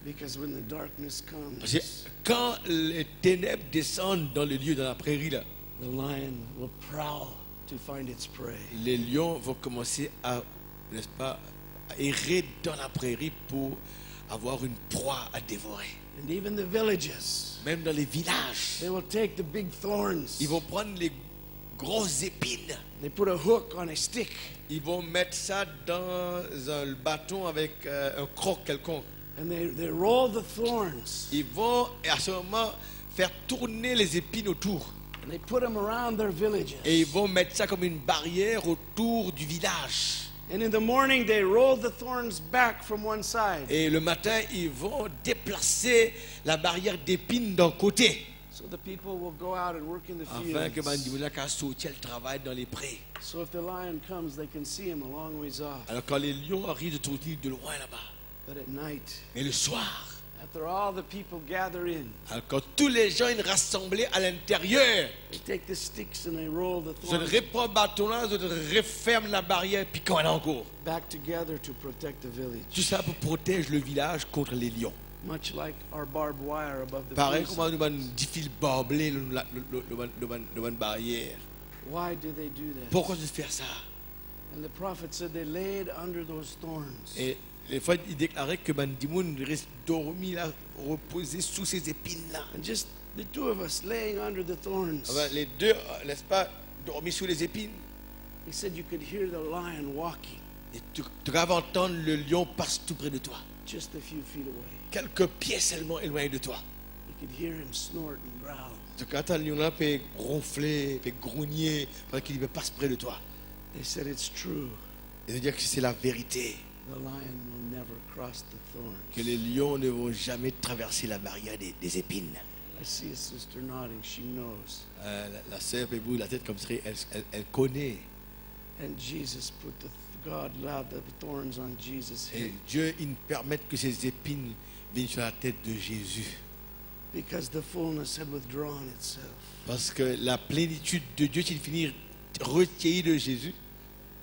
Because when the darkness Parce que comes, quand les ténèbres descendent dans le lieu, dans la prairie, là, the lion will prowl to find its prey. les lions vont commencer à, n'est-ce pas, à errer dans la prairie pour avoir une proie à dévorer. And even the villages, Même dans les villages, they will take the big thorns. ils vont prendre les grosses épines. They put a hook on a stick. Ils vont mettre ça dans un bâton avec un croc quelconque. And they roll the thorns. Ils vont à ce moment faire tourner les épines autour. And they put them around their villages. Et ils vont mettre ça comme une barrière autour du village. And in the morning, they roll the thorns back from one side. Et le matin, ils vont déplacer la barrière d'épines d'un côté. So the people will go out and work in the Afin que fields. Mandimouna quand sortir le travail dans les prés. So if the lion comes, they can see him a long ways off. Alors quand les lions arrivent de tourner de loin là-bas. But at night, Et le soir, after all the people gather in, alors quand tous les gens ils rassemblés à l'intérieur, they take the sticks and they roll the je thorns reprends le bâton là, je referme la barrière, puis quand elle est encore. back together to protect the village. Tout ça pour protéger le village contre les lions. Much like our barbed wire above the Pareil prison. comme nous avons des fils barbelés, le barrière. Why do they do that? Pourquoi je fais ça? And the prophet said they laid under those thorns. Et les fois, il déclarait que Bandimoun reste dormi là, reposé sous ces épines-là. And just the two of us laying under the thorns. Les deux, n'est-ce pas, dormis sous les épines. He said you could hear the lion walking Et tu vas entendre le lion passe tout près de toi. just a few feet away. Quelques pieds seulement éloignés de toi. You could hear him snort and growl. Tu quand le lion-là peut ronfler, peut grogner, parce qu'il passe près de toi. They said it's true. Et de dire que c'est la vérité. The lion will never cross the thorns. Que les lions ne vont jamais traverser la barrière des épines. I see a sister nodding. She knows. La sœur peut bouger la tête comme ça, elle connaît. And Jesus put God allowed the thorns on Jesus' Et head Dieu, il permet que ces épines viennent sur la tête de Jésus. because the fullness had withdrawn itself. Parce que la plénitude de Dieu, s'il finit retirée de Jésus.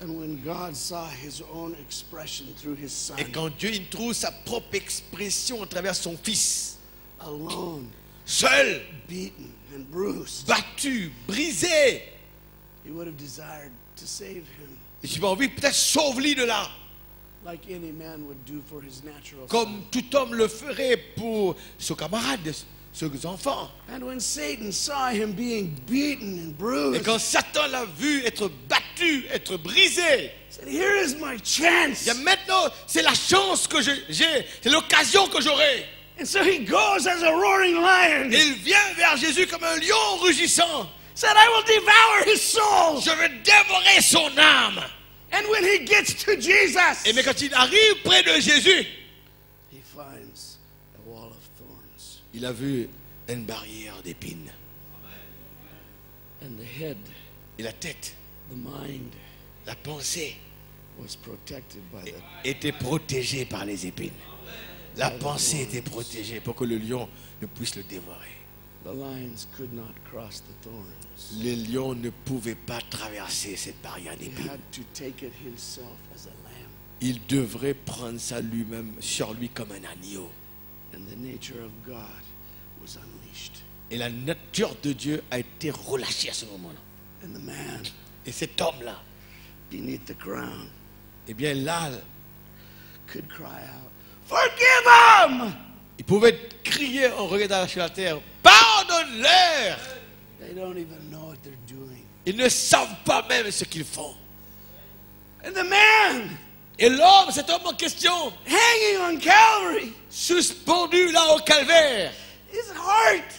And when God saw his own expression through his son, Et quand Dieu, il trouve sa propre expression à travers son Fils, alone, seul, beaten, and bruised, battu, brisé, he would have desired to save him et tu as envie peut-être sauve-lui de là, like any man would do for his natural comme son. tout homme le ferait pour ses camarades, ses enfants. And when Satan saw him being beaten and Et bruised, quand Satan l'a vu être battu, être brisé, he said, "Here is my chance." il dit, maintenant, c'est la chance que j'ai, c'est l'occasion que j'aurai. And so he goes as a roaring lion. Et il vient vers Jésus comme un lion rugissant. Said, "I will devour his soul." Je vais dévorer son âme. And when he gets to Jesus, Et mais quand il arrive près de Jésus, he finds a wall of thorns. il a vu une barrière d'épines. And the head, Et la tête, the mind, la pensée was protected by the était protégée par les épines. La pensée était protégée pour que le lion ne puisse le dévorer. The lions could not cross the thorns. Le lion ne pouvait pas traverser cette barrière He d'épines. had to take it himself as a lamb. Il devrait prendre ça lui-même sur lui comme un agneau. And the nature of God was unleashed. Et la nature de Dieu a été relâchée à ce moment-là. And the man Et cet homme-là, beneath the crown eh bien là, could cry out, "Forgive him!" il pouvait crier en regardant sur la terre, pardonne-leur. They don't even know what they're doing. Ils ne savent pas même ce qu'ils font. And the man Et l'homme, cet homme en question, hanging on Calvary, suspendu là au calvaire, his heart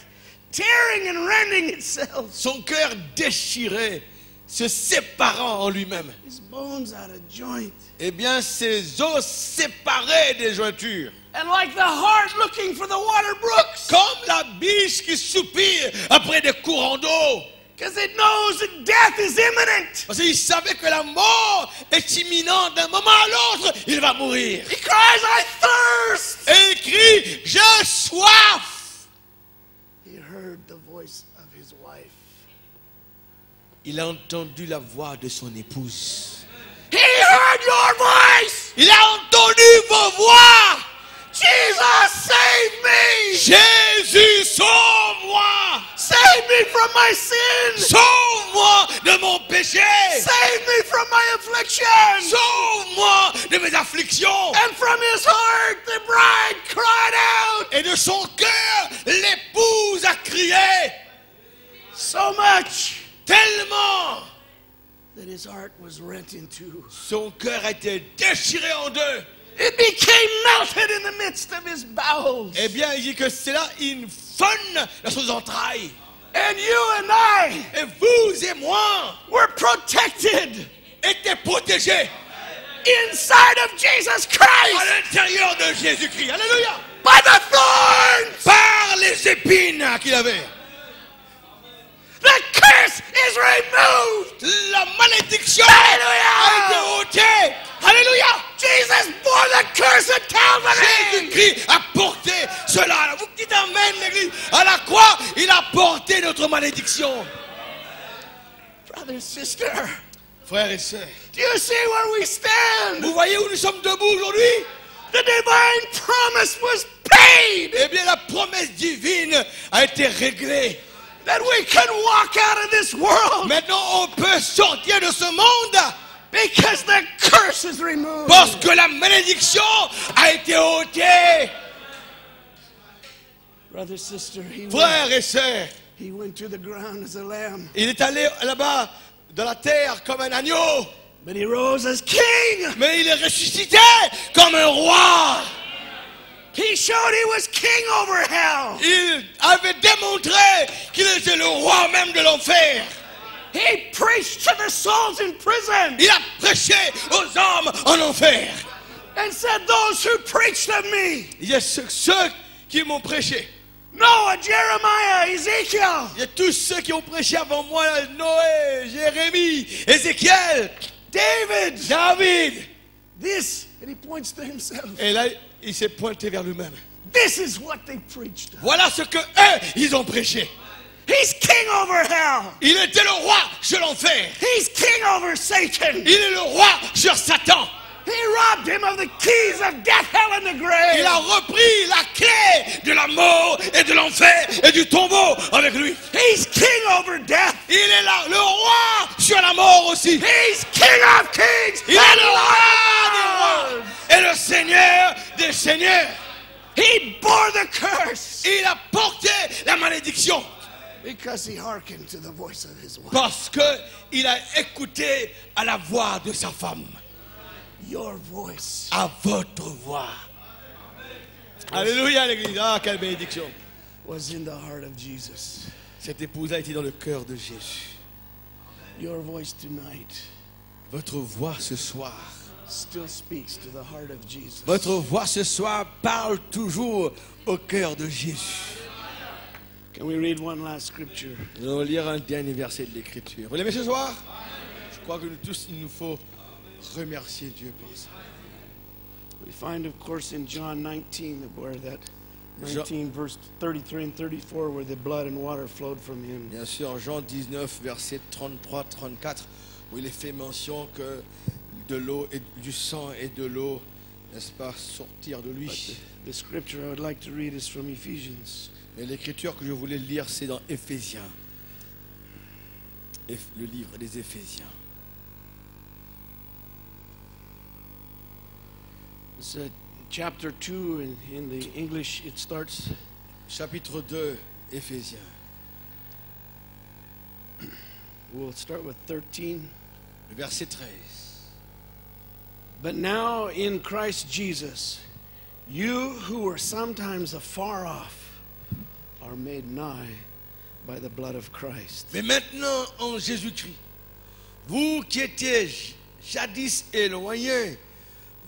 tearing and rending itself, son cœur déchiré, se séparant en lui-même. his bones out of joint. Eh bien, ses os séparés des jointures. And like the hart looking for the water brooks, Comme la biche qui soupire après des courants d'eau. because it knows that death is imminent. Parce qu'il savait que la mort est imminente d'un moment à l'autre, il va mourir. He cries, "I thirst!" Et il crie, j'ai soif. He heard the voice of his wife. il a entendu la voix de son épouse. He heard your voice. Il a entendu vos voix. Jesus, save me. Jésus, sauve-moi. Save me from my sins. Sauve-moi de mon péché. Save me from my affliction. Sauve-moi de mes afflictions. And from his heart, the bride cried out. Et de son cœur, l'épouse a crié. So much Tellement. that his heart was rent in two. Son cœur a été déchiré en deux. It became melted in the midst of his bowels. Eh bien, il dit que c'est là une fonne dans ses entrailles. And you and I Et vous et moi were protected étaient protégés inside of Jesus à Christ l'intérieur de Jésus-Christ. Alléluia. by the thorns. Par les épines qu'il avait. The curse is removed. La malédiction Alléluia. a été ôtée. Alléluia. Jesus bore the curse at Calvary. Jésus-Christ a porté cela. Vous dites amen, l'église. À la croix, il a porté notre malédiction. Brother, sister, Frères et sœurs, do you see where we stand? vous voyez où nous sommes debout aujourd'hui? The divine promise was paid Eh bien, la promesse divine a été réglée. that we can walk out of this world Maintenant, on peut sortir de ce monde because the curse is removed. parce que la malédiction a été ôtée. Brother, sister, Frères et sœurs, he went to the ground as a lamb, il est allé là-bas dans la terre comme un agneau, but he rose as king. mais il est ressuscité comme un roi. He showed he was king over hell. Il avait démontré qu'il était le roi même de l'enfer. He preached to the souls in prison Il a prêché aux hommes en enfer. and said, those who preach to me, Il y a ceux qui m'ont prêché. Noah, Jeremiah, Ezekiel, Il y a tous ceux qui ont prêché avant moi, Noé, Jérémie, Ézéchiel, David, David. this, and he points to himself. Et là, il s'est pointé vers lui-même. This is what they preached. Voilà ce que eux, ils ont prêché. He's king over hell. Il était le roi sur l'enfer. He's king over Satan. Il est le roi sur Satan. He robbed him of the keys of death, hell, and the grave. Il a repris la clé de la mort et de l'enfer et du tombeau avec lui. He's king over death. Il est là, le roi sur la mort aussi. He's king of kings Il est and le roi des Lord. rois et le seigneur des seigneurs. He bore the curse Il a porté la malédiction because he hearkened to the voice of his wife. parce qu'il a écouté à la voix de sa femme. Your voice À votre voix. Alléluia l'église. Ah, quelle bénédiction. was in the heart of Jesus. Cette épouse a été dans le cœur de Jésus. Your voice tonight Votre voix ce soir. still speaks to the heart of Jesus. Votre voix ce soir parle toujours au cœur de Jésus. Can we read one last scripture? Nous allons lire un dernier verset de l'Écriture. Vous l'aimez ce soir? Je crois que nous tous, il nous faut remercier Dieu pour ça. We find, of course, in John 19, where that 19 verse 33 and 34, where the blood and water flowed from him. Bien sûr, Jean 19, verset 33-34, où il est fait mention que de l'eau et du sang et de l'eau, n'est-ce pas, sortir de lui. But the scripture I would like to read is from Ephesians. Mais l'écriture que je voulais lire, c'est dans Éphésiens. Le livre des Éphésiens. It's chapter 2, and in the English it starts, Chapitre 2, Éphésiens. we'll start with 13. Verset 13. But now in Christ Jesus, you who were sometimes afar off are made nigh by the blood of Christ. Mais maintenant, en Jésus-Christ, vous qui étiez jadis éloignés,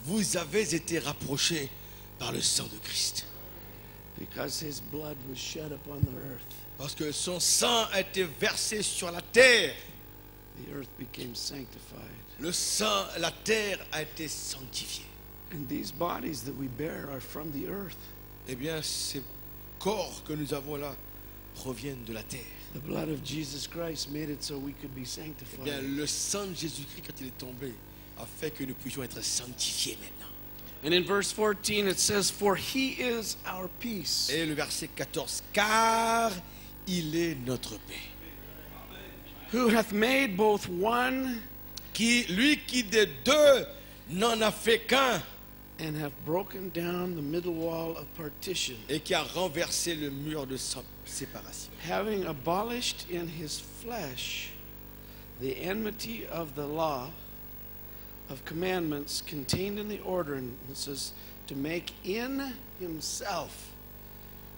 vous avez été rapprochés par le sang de Christ. Because his blood was shed upon the earth, Parce que son sang a été versé sur la terre. the earth became sanctified. Le sang, la terre a été sanctifiée. And these bodies that we bear are from the earth. Eh bien, ces corps que nous avons là proviennent de la terre. The blood of Jesus Christ made it so we could be Eh sanctified. bien, le sang de Jésus-Christ, quand il est tombé, a fait que nous puissions être sanctifiés maintenant. And in verse 14 it says, "For he is our peace." Et le verset 14, car il est notre paix. Who hath made both one Lui qui des deux n'en a fait qu'un and hath broken down the middle wall of partition, et qui a renversé le mur de séparation. having abolished in his flesh the enmity of the law of commandments contained in the ordinances, to make in himself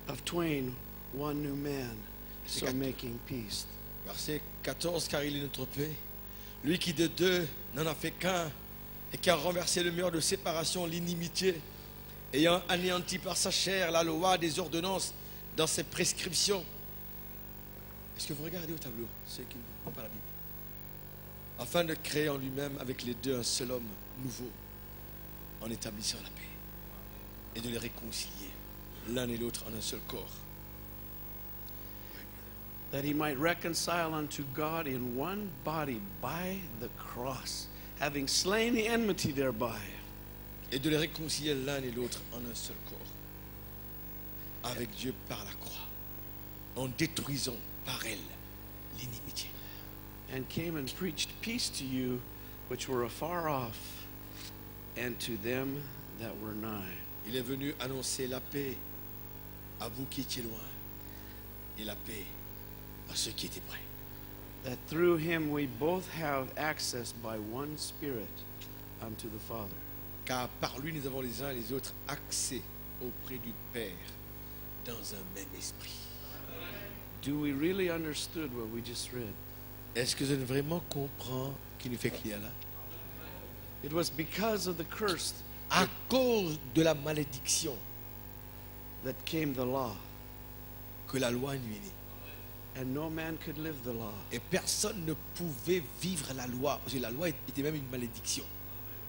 of twain one new man, so making peace. Verset 14, car il est notre paix. Lui qui de deux n'en a fait qu'un et qui a renversé le mur de séparation, l'inimitié, ayant anéanti par sa chair la loi des ordonnances dans ses prescriptions. Est-ce que vous regardez au tableau, ceux qui n'ont pas la Bible? Afin de créer en lui-même avec les deux un seul homme nouveau, en établissant la paix, et de les réconcilier l'un et l'autre en un seul corps. That he might reconcile unto God in one body by the cross, having slain the enmity thereby. Et de les réconcilier l'un et l'autre en un seul corps, avec Dieu par la croix, en détruisant par elle l'inimitié. And came and preached peace to you which were afar off, and to them that were nigh. Il est venu annoncer la paix à vous qui étiez loin, et la paix à ceux qui étaient près. That through him we both have access by one Spirit unto the Father. Car par lui nous avons les uns et les autres accès auprès du Père dans un même esprit. Do we really understood what we just read? Est-ce que je vraiment comprends qui nous fait qu'il y a là? It was because of the curse À cause de la malédiction that came the law, que la loi nous est née. and no man could live the law. Et personne ne pouvait vivre la loi, parce que la loi était même une malédiction.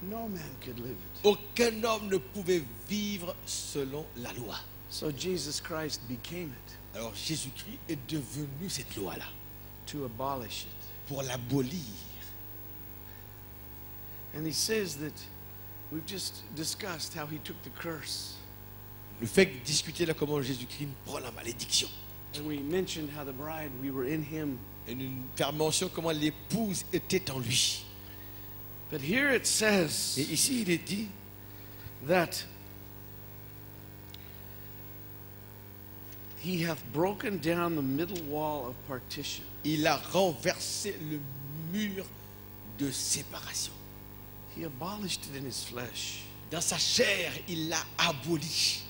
No man could live it. Aucun homme ne pouvait vivre selon la loi. So Jesus Christ became it Alors Jésus-Christ est devenu cette loi-là to abolish it. pour l'abolir. And he says that we've just discussed how he took the curse. Le fait de discuter là comment Jésus-Christ prend la malédiction. And we mentioned how the bride, we were in him. Et nous faire mention comment l'épouse était en lui. But here it Et says ici il est dit that he hath broken down the middle wall of partition. il a renversé le mur de séparation. He abolished it in his flesh Dans sa chair, il l'a aboli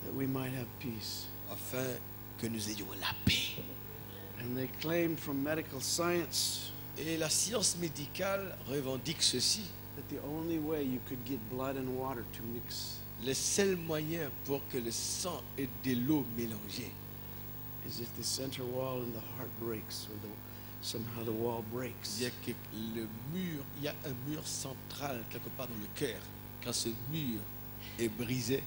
that we might have peace. afin que nous ayons la paix. And they claimed from medical science Et la science médicale revendique ceci. that the only way you could get blood and water to mix Le seul moyen pour que le sang et de l'eau mélangée, is if the center wall in the heart breaks, or somehow the wall breaks. il y a que il y a un mur central quelque part dans le cœur. Quand ce mur est brisé,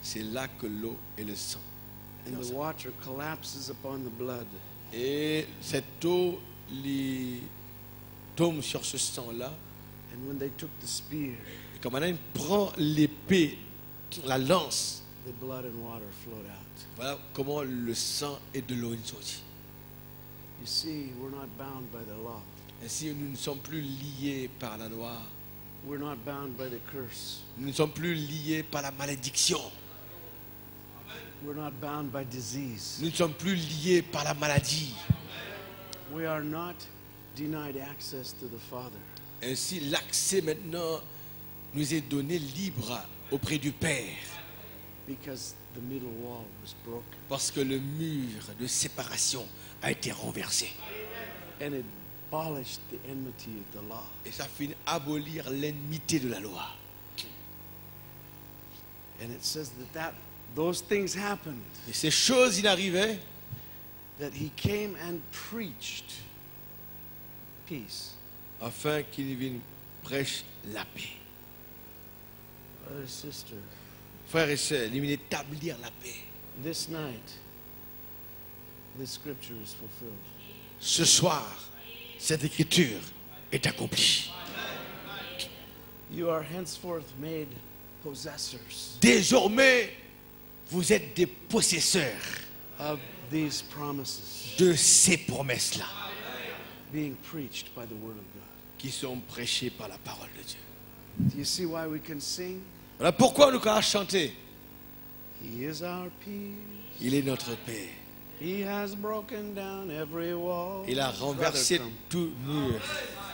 c'est là que l'eau et le sang. And the water collapses upon the blood. Et cette eau tombe sur ce sang-là. And when they took the spear, Et quand maintenant il prend l'épée, la lance, the blood and water flowed out. voilà comment le sang et de l'eau sont sortis. You see, we're not bound by the law. Ainsi, nous ne sommes plus liés par la loi. We're not bound by the curse. Nous ne sommes plus liés par la malédiction. We're not bound by disease. Nous ne sommes plus liés par la maladie. We are not denied access to the Father. Ainsi, l'accès maintenant nous est donné libre auprès du Père. Because the middle wall was broken. Parce que le mur de séparation a été renversé. And it abolished the enmity of the law. Et ça finit abolir l'ennemité de la loi. And it says that those things happened, Et ces choses, il arrivait that he came and preached peace. afin qu'il vienne prêcher la paix. Brother, sister, Frères et sœurs, il vient établir la paix. this night, this scripture is fulfilled. Ce soir, cette écriture est accomplie. You are henceforth made possessors Désormais, vous êtes des possesseurs of these promises de ces promesses-là being preached by the word of God. qui sont prêchées par la parole de Dieu. Do you see why we can sing? Voilà pourquoi nous pouvons chanter. He is our peace. Il est notre paix. He has broken down every wall. Il a renversé Brother, come. tout mur.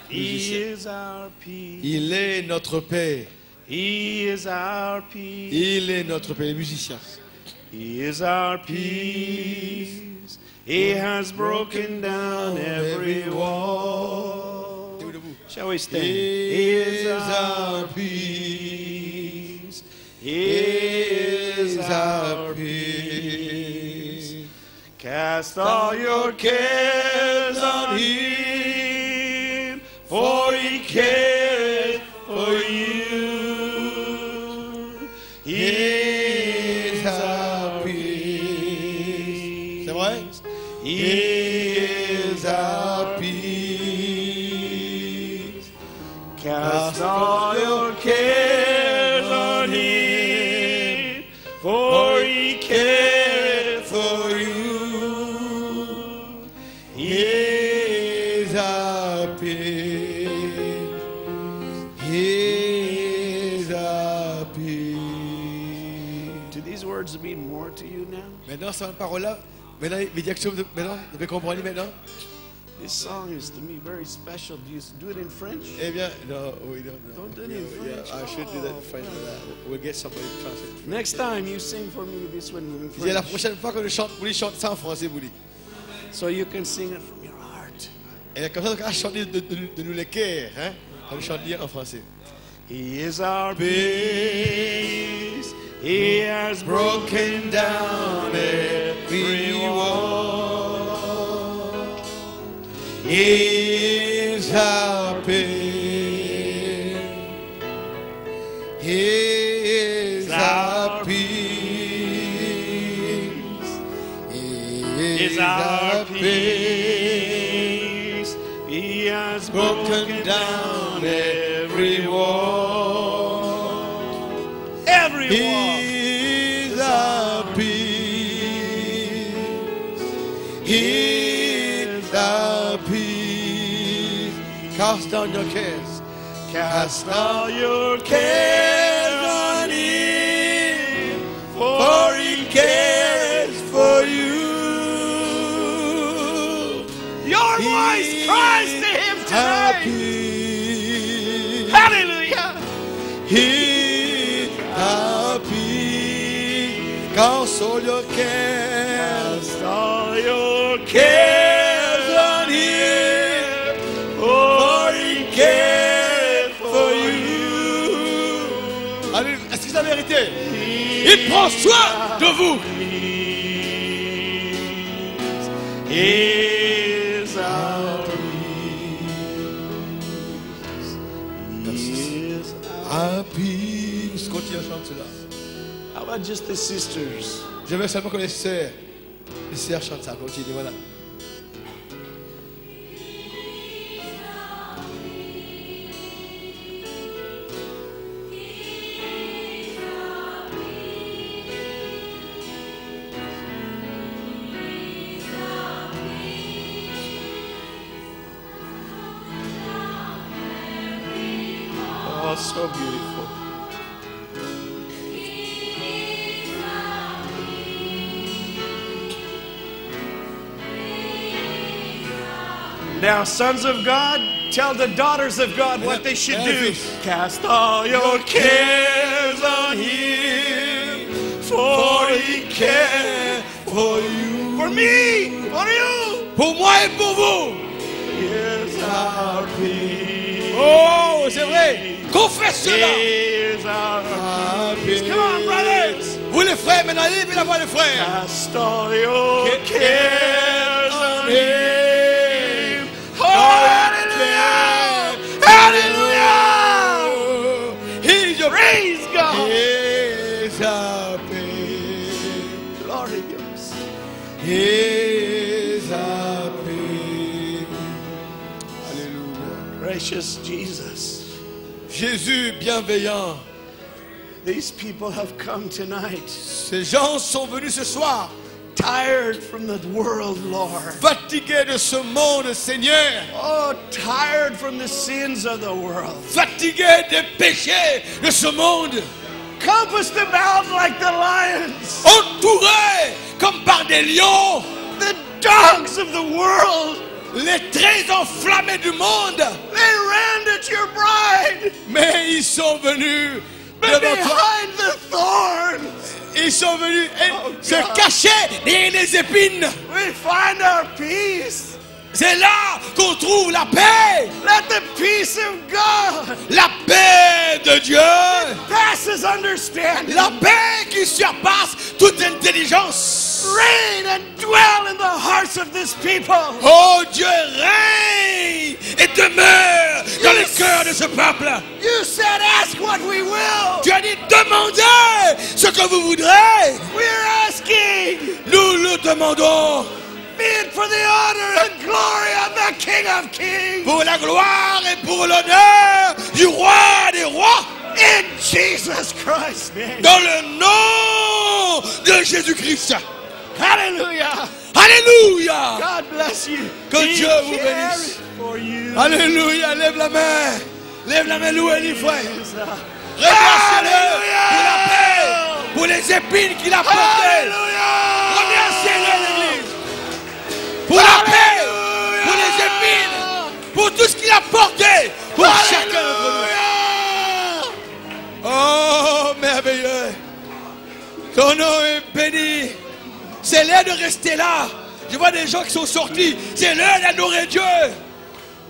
He is our peace. Il est notre paix. He is our peace. Il est notre paix. Les musiciens. He is our peace. He has broken down every wall. Shall we stand? He is our peace. He is our peace. Cast all your cares on him, for he cares for you. He is our peace. C'est vrai? He is our peace. Cast all your cares on him, for he cares for you. He is our peace. He is our peace. Do these words mean more to you now? Maintenant, cette parole-là, maintenant, maintenant, vous devez comprendre maintenant. This song is to me very special. Do you do it in French? Eh bien, non, oui, non, non. Don't do it in French. Yeah, I should do that in French, but we'll get somebody to translate. Next time you sing for me this one in Il dit, la French, prochaine fois que vous voulez chanter ça en français, vous dites. so you can sing it from your heart. Et comme ça, on va chanter de nous les cœurs, hein. On va chanter en français. He is our peace. He has broken down every wall. He is our peace. He is our peace. He Is our peace. He has broken down every wall. Every wall. He is our peace. He is our peace. Cast down your cares. Cast all your cares on him, For he cares for you. your voice cries to him Our tonight. peace. Hallelujah. He our peace. Cast all your cares. Cast all your cares on him, for he cares for you. Allez, est-ce que c'est la vérité? Il prend soin de vous. Is our peace. Is Our peace. Continue à chanter cela. How about just the sisters? Je veux seulement que les sœurs chantent ça. Continue, voilà. Oh, so beautiful. Now, sons of God, tell the daughters of God what they should do. Cast all your cares on him, for he cares for you. For me, for you. Pour moi et pour vous. Is our peace. Oh, c'est vrai. Confesse cela. Is our peace. Come on, brothers. Vous les frères, maintenant, levez la voix les frères. Cast all your cares on him. Oh, hallelujah! Hallelujah! He's your Praise God! He's our peace. Glory to God. He gracious Jesus. Jésus bienveillant. These people have come tonight, Ces gens sont venus ce soir, tired from the world, Lord. fatigués de ce monde, Seigneur. Oh, tired from the sins of the world. Fatigués des péchés de ce monde. Compassed about like the lions, Entourés comme par des lions. the dogs of the world. Les traits enflammés du monde. They ran at your bride, Mais ils sont venus but devant toi. behind the thorns, Ils sont venus Oh, se God. cacher derrière les épines. we find our peace. C'est là qu'on trouve la paix. Let the peace of God La paix de Dieu. passes understanding. La paix qui surpasse toute intelligence. Reign and dwell in the hearts of this people. Oh, Dieu règne et demeure dans le cœur de ce peuple. You said, ask what we will. Tu as dit, demandez ce que vous voudrez. We're asking. Nous le demandons Be it for the honor and glory of the King of Kings. pour la gloire et pour l'honneur du roi des rois. In Jesus Christ's name. Dans le nom de Jésus-Christ. Hallelujah. Alléluia. God bless you. Que He Dieu vous cares bénisse. for you. Alléluia. Lève la main. Lève la main, louez-le, frère. Jesus. Remerciez-le pour la paix, pour les épines qu'il a portées. Hallelujah. Remerciez-le, l'Église. Pour la paix, pour les épines, pour tout ce qu'il a porté, pour chacun d'entre nous. Oh, merveilleux. Ton nom est béni. C'est l'heure de rester là. Je vois des gens qui sont sortis. C'est l'heure d'adorer Dieu.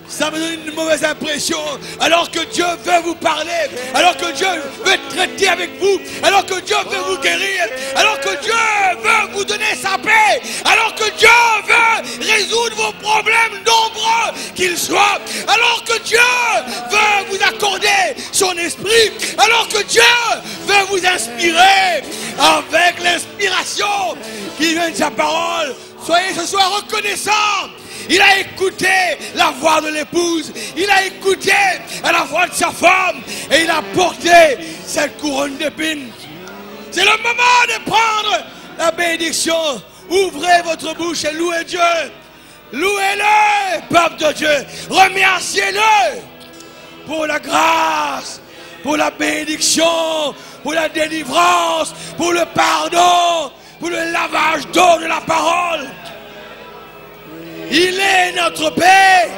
Ça me donne une mauvaise impression. Alors que Dieu veut vous parler, alors que Dieu veut traiter avec vous, alors que Dieu veut vous guérir, alors que Dieu veut vous donner sa paix, alors que Dieu veut résoudre vos problèmes nombreux qu'ils soient, alors que Dieu veut vous accorder son esprit, alors que Dieu veut vous inspirer avec l'inspiration qui vient de sa parole. Soyez ce soir reconnaissants. Il a écouté la voix de l'épouse. Il a écouté la voix de sa femme. Et il a porté cette couronne d'épines. C'est le moment de prendre la bénédiction. Ouvrez votre bouche et louez Dieu. Louez-le, peuple de Dieu. Remerciez-le pour la grâce, pour la bénédiction, pour la délivrance, pour le pardon, pour le lavage d'eau de la parole. Il est notre paix.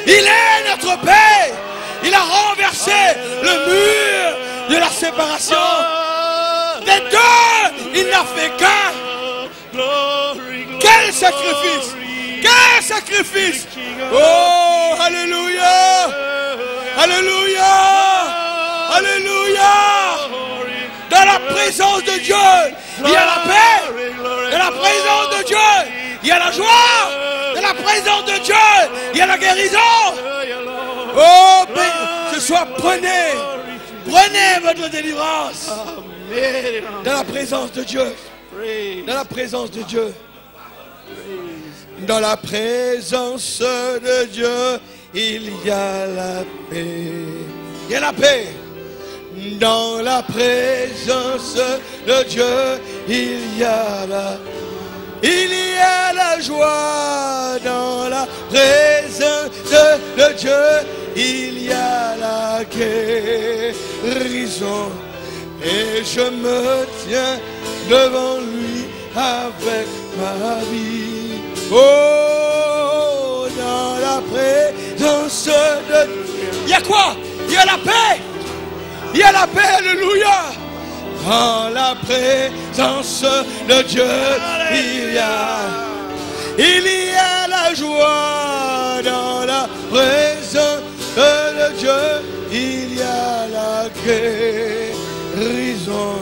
Il est notre paix. Il a renversé le mur de la séparation. Des deux, il n'a fait qu'un. Quel sacrifice! Quel sacrifice! Oh, alléluia! Alléluia! Alléluia! Dans la présence de Dieu, il y a la paix. Dans la présence de Dieu, il y a la joie. Dans la présence de Dieu, il y a la guérison. Oh, ce soir, prenez votre délivrance. Dans la présence de Dieu. Dans la présence de Dieu. Dans la présence de Dieu, il y a la paix. Il y a la paix. Dans la présence de Dieu, il y a la joie. Dans la présence de Dieu, il y a la guérison. Et je me tiens devant lui avec ma vie. Oh, dans la présence de Dieu. Il y a quoi? Il y a la paix. Il y a la paix, alléluia. Dans la présence de Dieu, il y a la joie. Dans la présence de Dieu, il y a la guérison.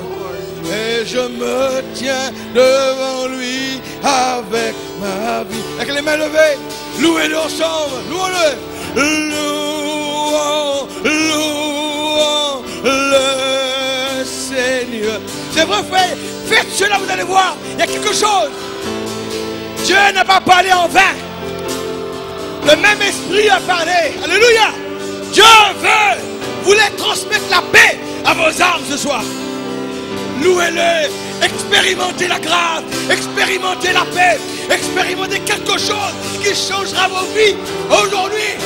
Et je me tiens devant lui avec ma vie. Avec les mains levées, louez-le ensemble, louons-le. Louons, louons le Seigneur. C'est vrai, frère, faites cela, vous allez voir, il y a quelque chose. Dieu n'a pas parlé en vain. Le même esprit a parlé. Alléluia. Dieu veut vous les transmettre la paix à vos âmes ce soir. Louez-le, expérimentez la grâce, expérimentez la paix, expérimentez quelque chose qui changera vos vies aujourd'hui.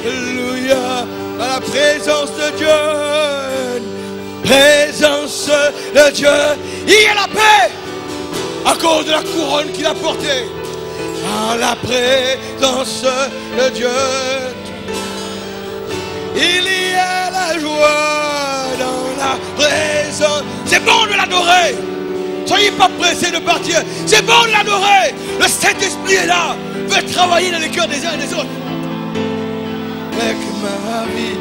Alléluia, à la présence de Dieu, présence de Dieu, il y a la paix à cause de la couronne qu'il a portée. À la présence de Dieu, il y a la joie dans la présence. C'est bon de l'adorer. Soyez pas pressés de partir. C'est bon de l'adorer. Le Saint-Esprit est là. Veut travailler dans les cœurs des uns et des autres. Avec ma vie.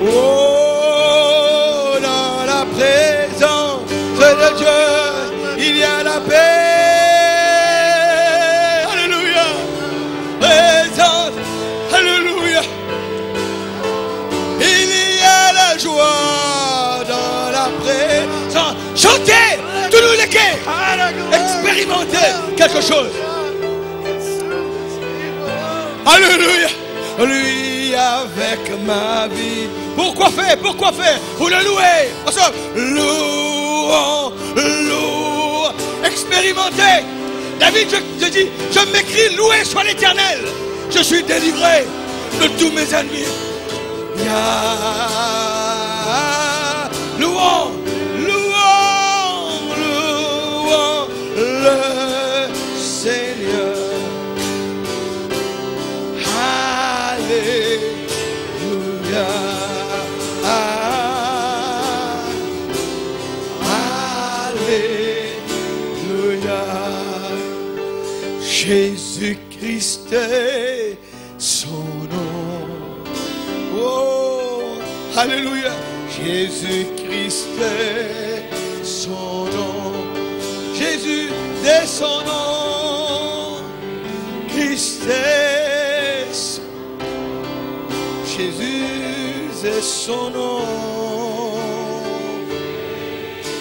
Oh, dans la présence de Dieu, il y a la paix. Alléluia. Présence. Alléluia. Il y a la joie dans la présence. Chantez, tous nous les quais. Expérimentez quelque chose. Alléluia. Lui avec ma vie. Pourquoi faire? Pourquoi faire? Pour le louer. Ensemble. Louons, louons. Expérimentez. David, je dis, je m'écris, loué soit l'Éternel. Je suis délivré de tous mes ennemis. Louons, louons, louons le Seigneur. Alléluia. Alléluia. Jésus-Christ est son nom. Oh, alléluia. Jésus-Christ est son nom. Jésus est son nom. Christ est son... Jésus est son nom.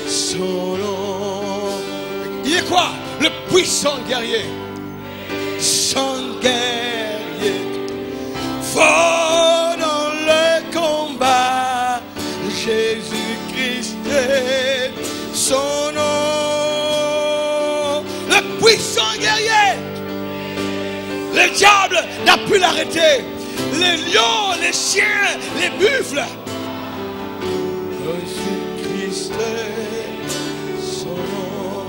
Son nom. Il est quoi? Le puissant guerrier. Son guerrier. Fort dans le combat. Jésus-Christ est son nom. Le puissant guerrier. Le diable n'a pu l'arrêter. Les lions, les chiens, les buffles. Jésus-Christ est son nom.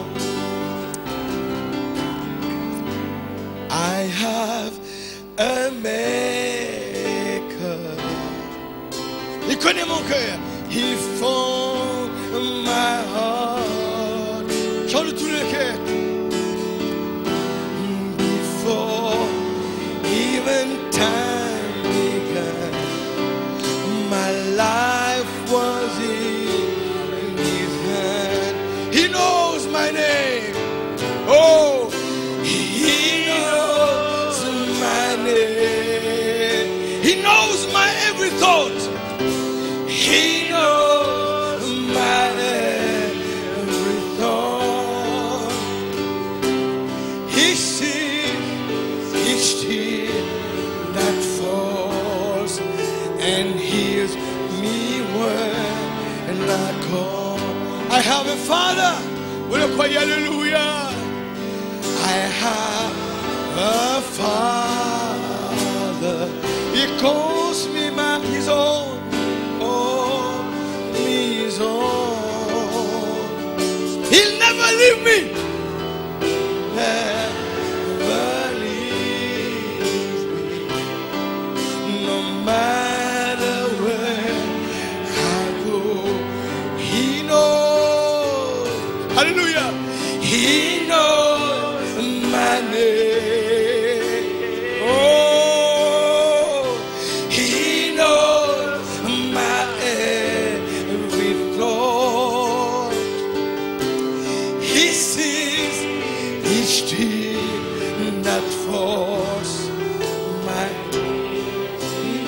I have a maker. Il connaît mon cœur. He found my heart. Chante tous les cœurs. Before even time began, my life was in His hand. He knows my name. Oh, He knows my name. He knows my every thought. He knows my every thought. He sees each tear that falls and hears me when I call. I have a Father. Vous le croyez? Alléluia. I have a Father. He calls me his own. Oh, his own. He'll never leave me. Never leave me. No matter where I go, He knows. Hallelujah. He knows my name. Oh, He knows my every thought. He sees each tear that falls. My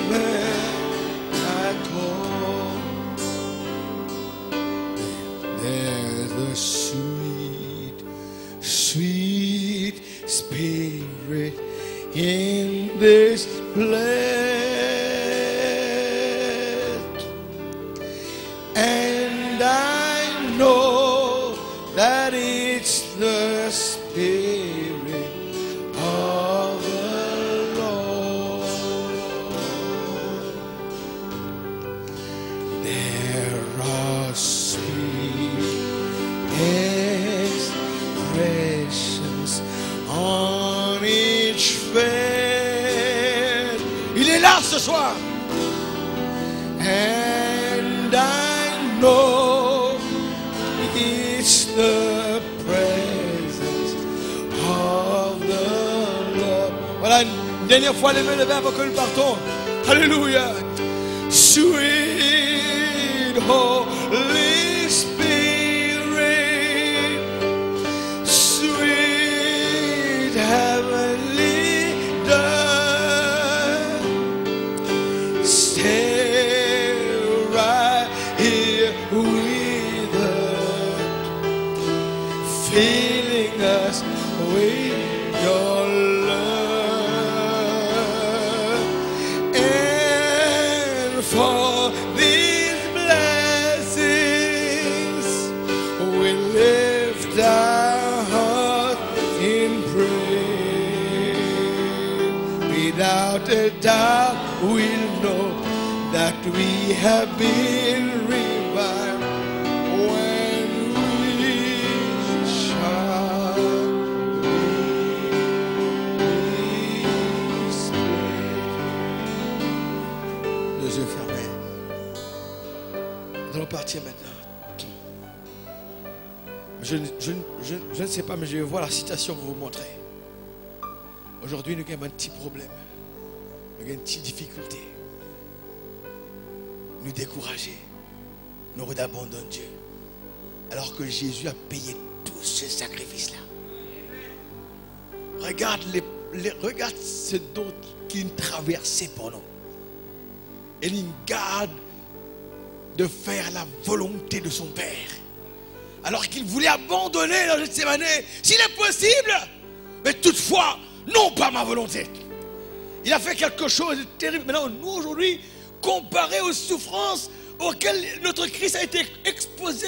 when I call, there's a sweet, sweet spirit in this place, and I know that it's the Spirit of the Lord. There are sweet expressions on each face. Il est là ce soir. And I know it's the presence of the Lord. Voilà, une dernière fois les mains levées avant que nous partons. Alléluia. Sweet Holy Spirit, sweet heavenly dove, stay right here with us, filling us with your love, and for these blessings we lift our heart in praise. Without a doubt we'll know that we have been revived when we shall be saved. Les yeux fermés. Nous allons partir maintenant. Je ne sais pas, mais je vais voir la citation pour vous montrer. Aujourd'hui, nous avons un petit problème. Nous avons une petite difficulté. Nous décourager. Nous d'abandonner Dieu. Alors que Jésus a payé tout ce sacrifice-là. Regarde, regarde ce dont il traversait pour nous. Et il garde de faire la volonté de son Père. Alors qu'il voulait abandonner dans Gethsémane, s'il est possible, mais toutefois, non pas ma volonté. Il a fait quelque chose de terrible. Maintenant, nous aujourd'hui, comparé aux souffrances auxquelles notre Christ a été exposé,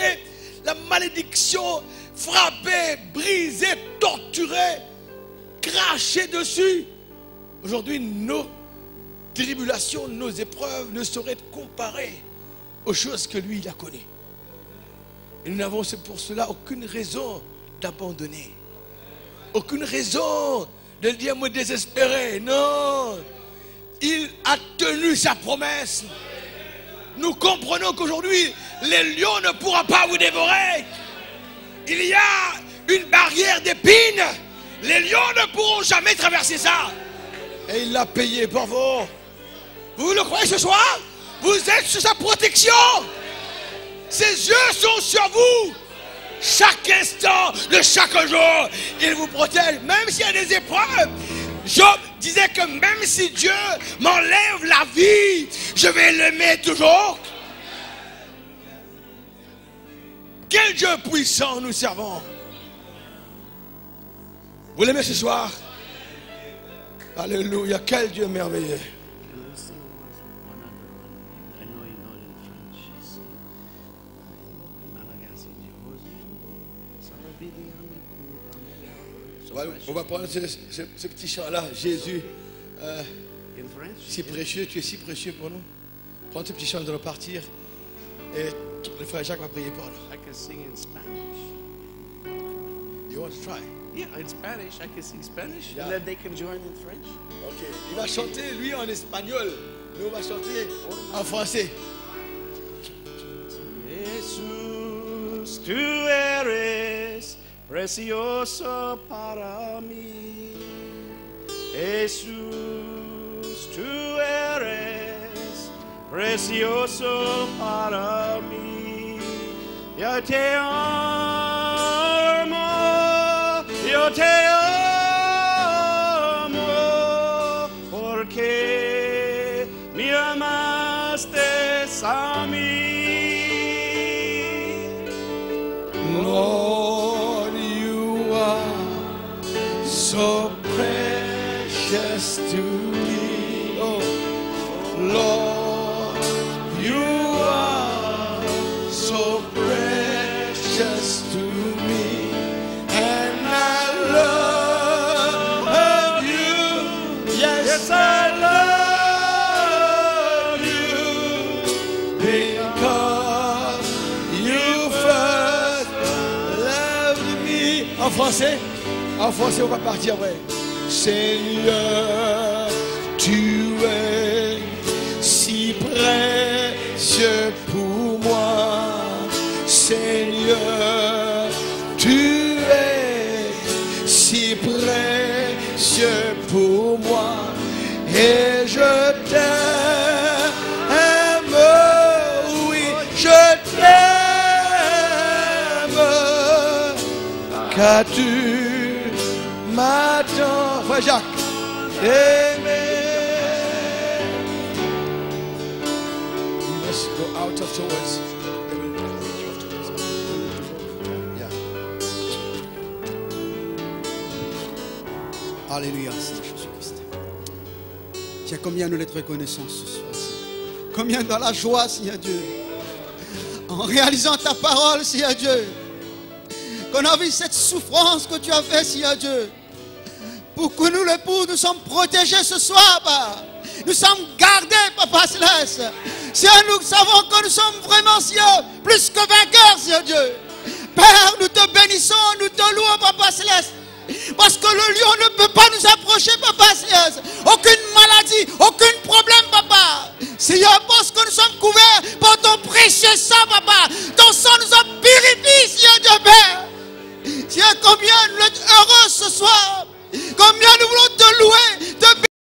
la malédiction, frappé, brisé, torturé, craché dessus. Aujourd'hui, nos tribulations, nos épreuves ne sauraient être comparées aux choses que lui, il a connues. Et nous n'avons pour cela aucune raison d'abandonner. Aucune raison de dire me désespérer. Non. Il a tenu sa promesse. Nous comprenons qu'aujourd'hui, les lions ne pourront pas vous dévorer. Il y a une barrière d'épines. Les lions ne pourront jamais traverser ça. Et il l'a payé pour vous. Vous le croyez ce soir? Vous êtes sous sa protection. Ses yeux sont sur vous. Chaque instant de chaque jour, il vous protège. Même s'il y a des épreuves. Job disait que même si Dieu m'enlève la vie, je vais l'aimer toujours. Quel Dieu puissant nous servons. Vous l'aimez ce soir? Alléluia, quel Dieu merveilleux. On va prendre ce petit chant-là. Jésus, si précieux, tu es si précieux pour nous. Prends ce petit chant, nous allons partir. Et le frère Jacques va prier pour nous. I can sing in Spanish. You want to try? Yeah, in Spanish. I can sing Spanish. Yeah. And then they can join in French. Ok. Il va chanter, lui, en espagnol. Nous, on va chanter en français. Jesús, tú eres precioso para mí. Jesús, tú eres precioso para mí. Yo te amo, yo te amo, porque me amaste a mí. Lord, you are so precious precious to me. Oh, Lord, you are so precious to me, and I love you. Yes, I love you because you first loved me. En français, on va partir, ouais. Seigneur, tu es si précieux pour moi. Seigneur, tu es si précieux pour moi. Et je t'aime, oui, je t'aime, car tu m'attends. Frère Jacques, aimé. You must go out of towards. They will take you afterwards. Yeah. Alléluia, Seigneur Jésus-Christ. Tiens, combien nous l'être reconnaissants ce soir. Combien dans la joie, Seigneur Dieu. En réalisant ta parole, Seigneur Dieu. Qu'on a vu cette souffrance que tu as fait, Seigneur Dieu. Pour que nous, l'époux, nous sommes protégés ce soir, Papa. Nous sommes gardés, Papa Céleste. Seigneur, nous savons que nous sommes vraiment, Seigneur, plus que vainqueurs, Seigneur Dieu. Père, nous te bénissons, nous te louons, Papa Céleste. Parce que le lion ne peut pas nous approcher, Papa Céleste. Aucune maladie, aucun problème, Papa. Seigneur, parce que nous sommes couverts par ton précieux sang, Papa. Ton sang nous a purifiés, Seigneur Dieu, Père. Seigneur, combien nous sommes heureux ce soir. Combien nous voulons te louer.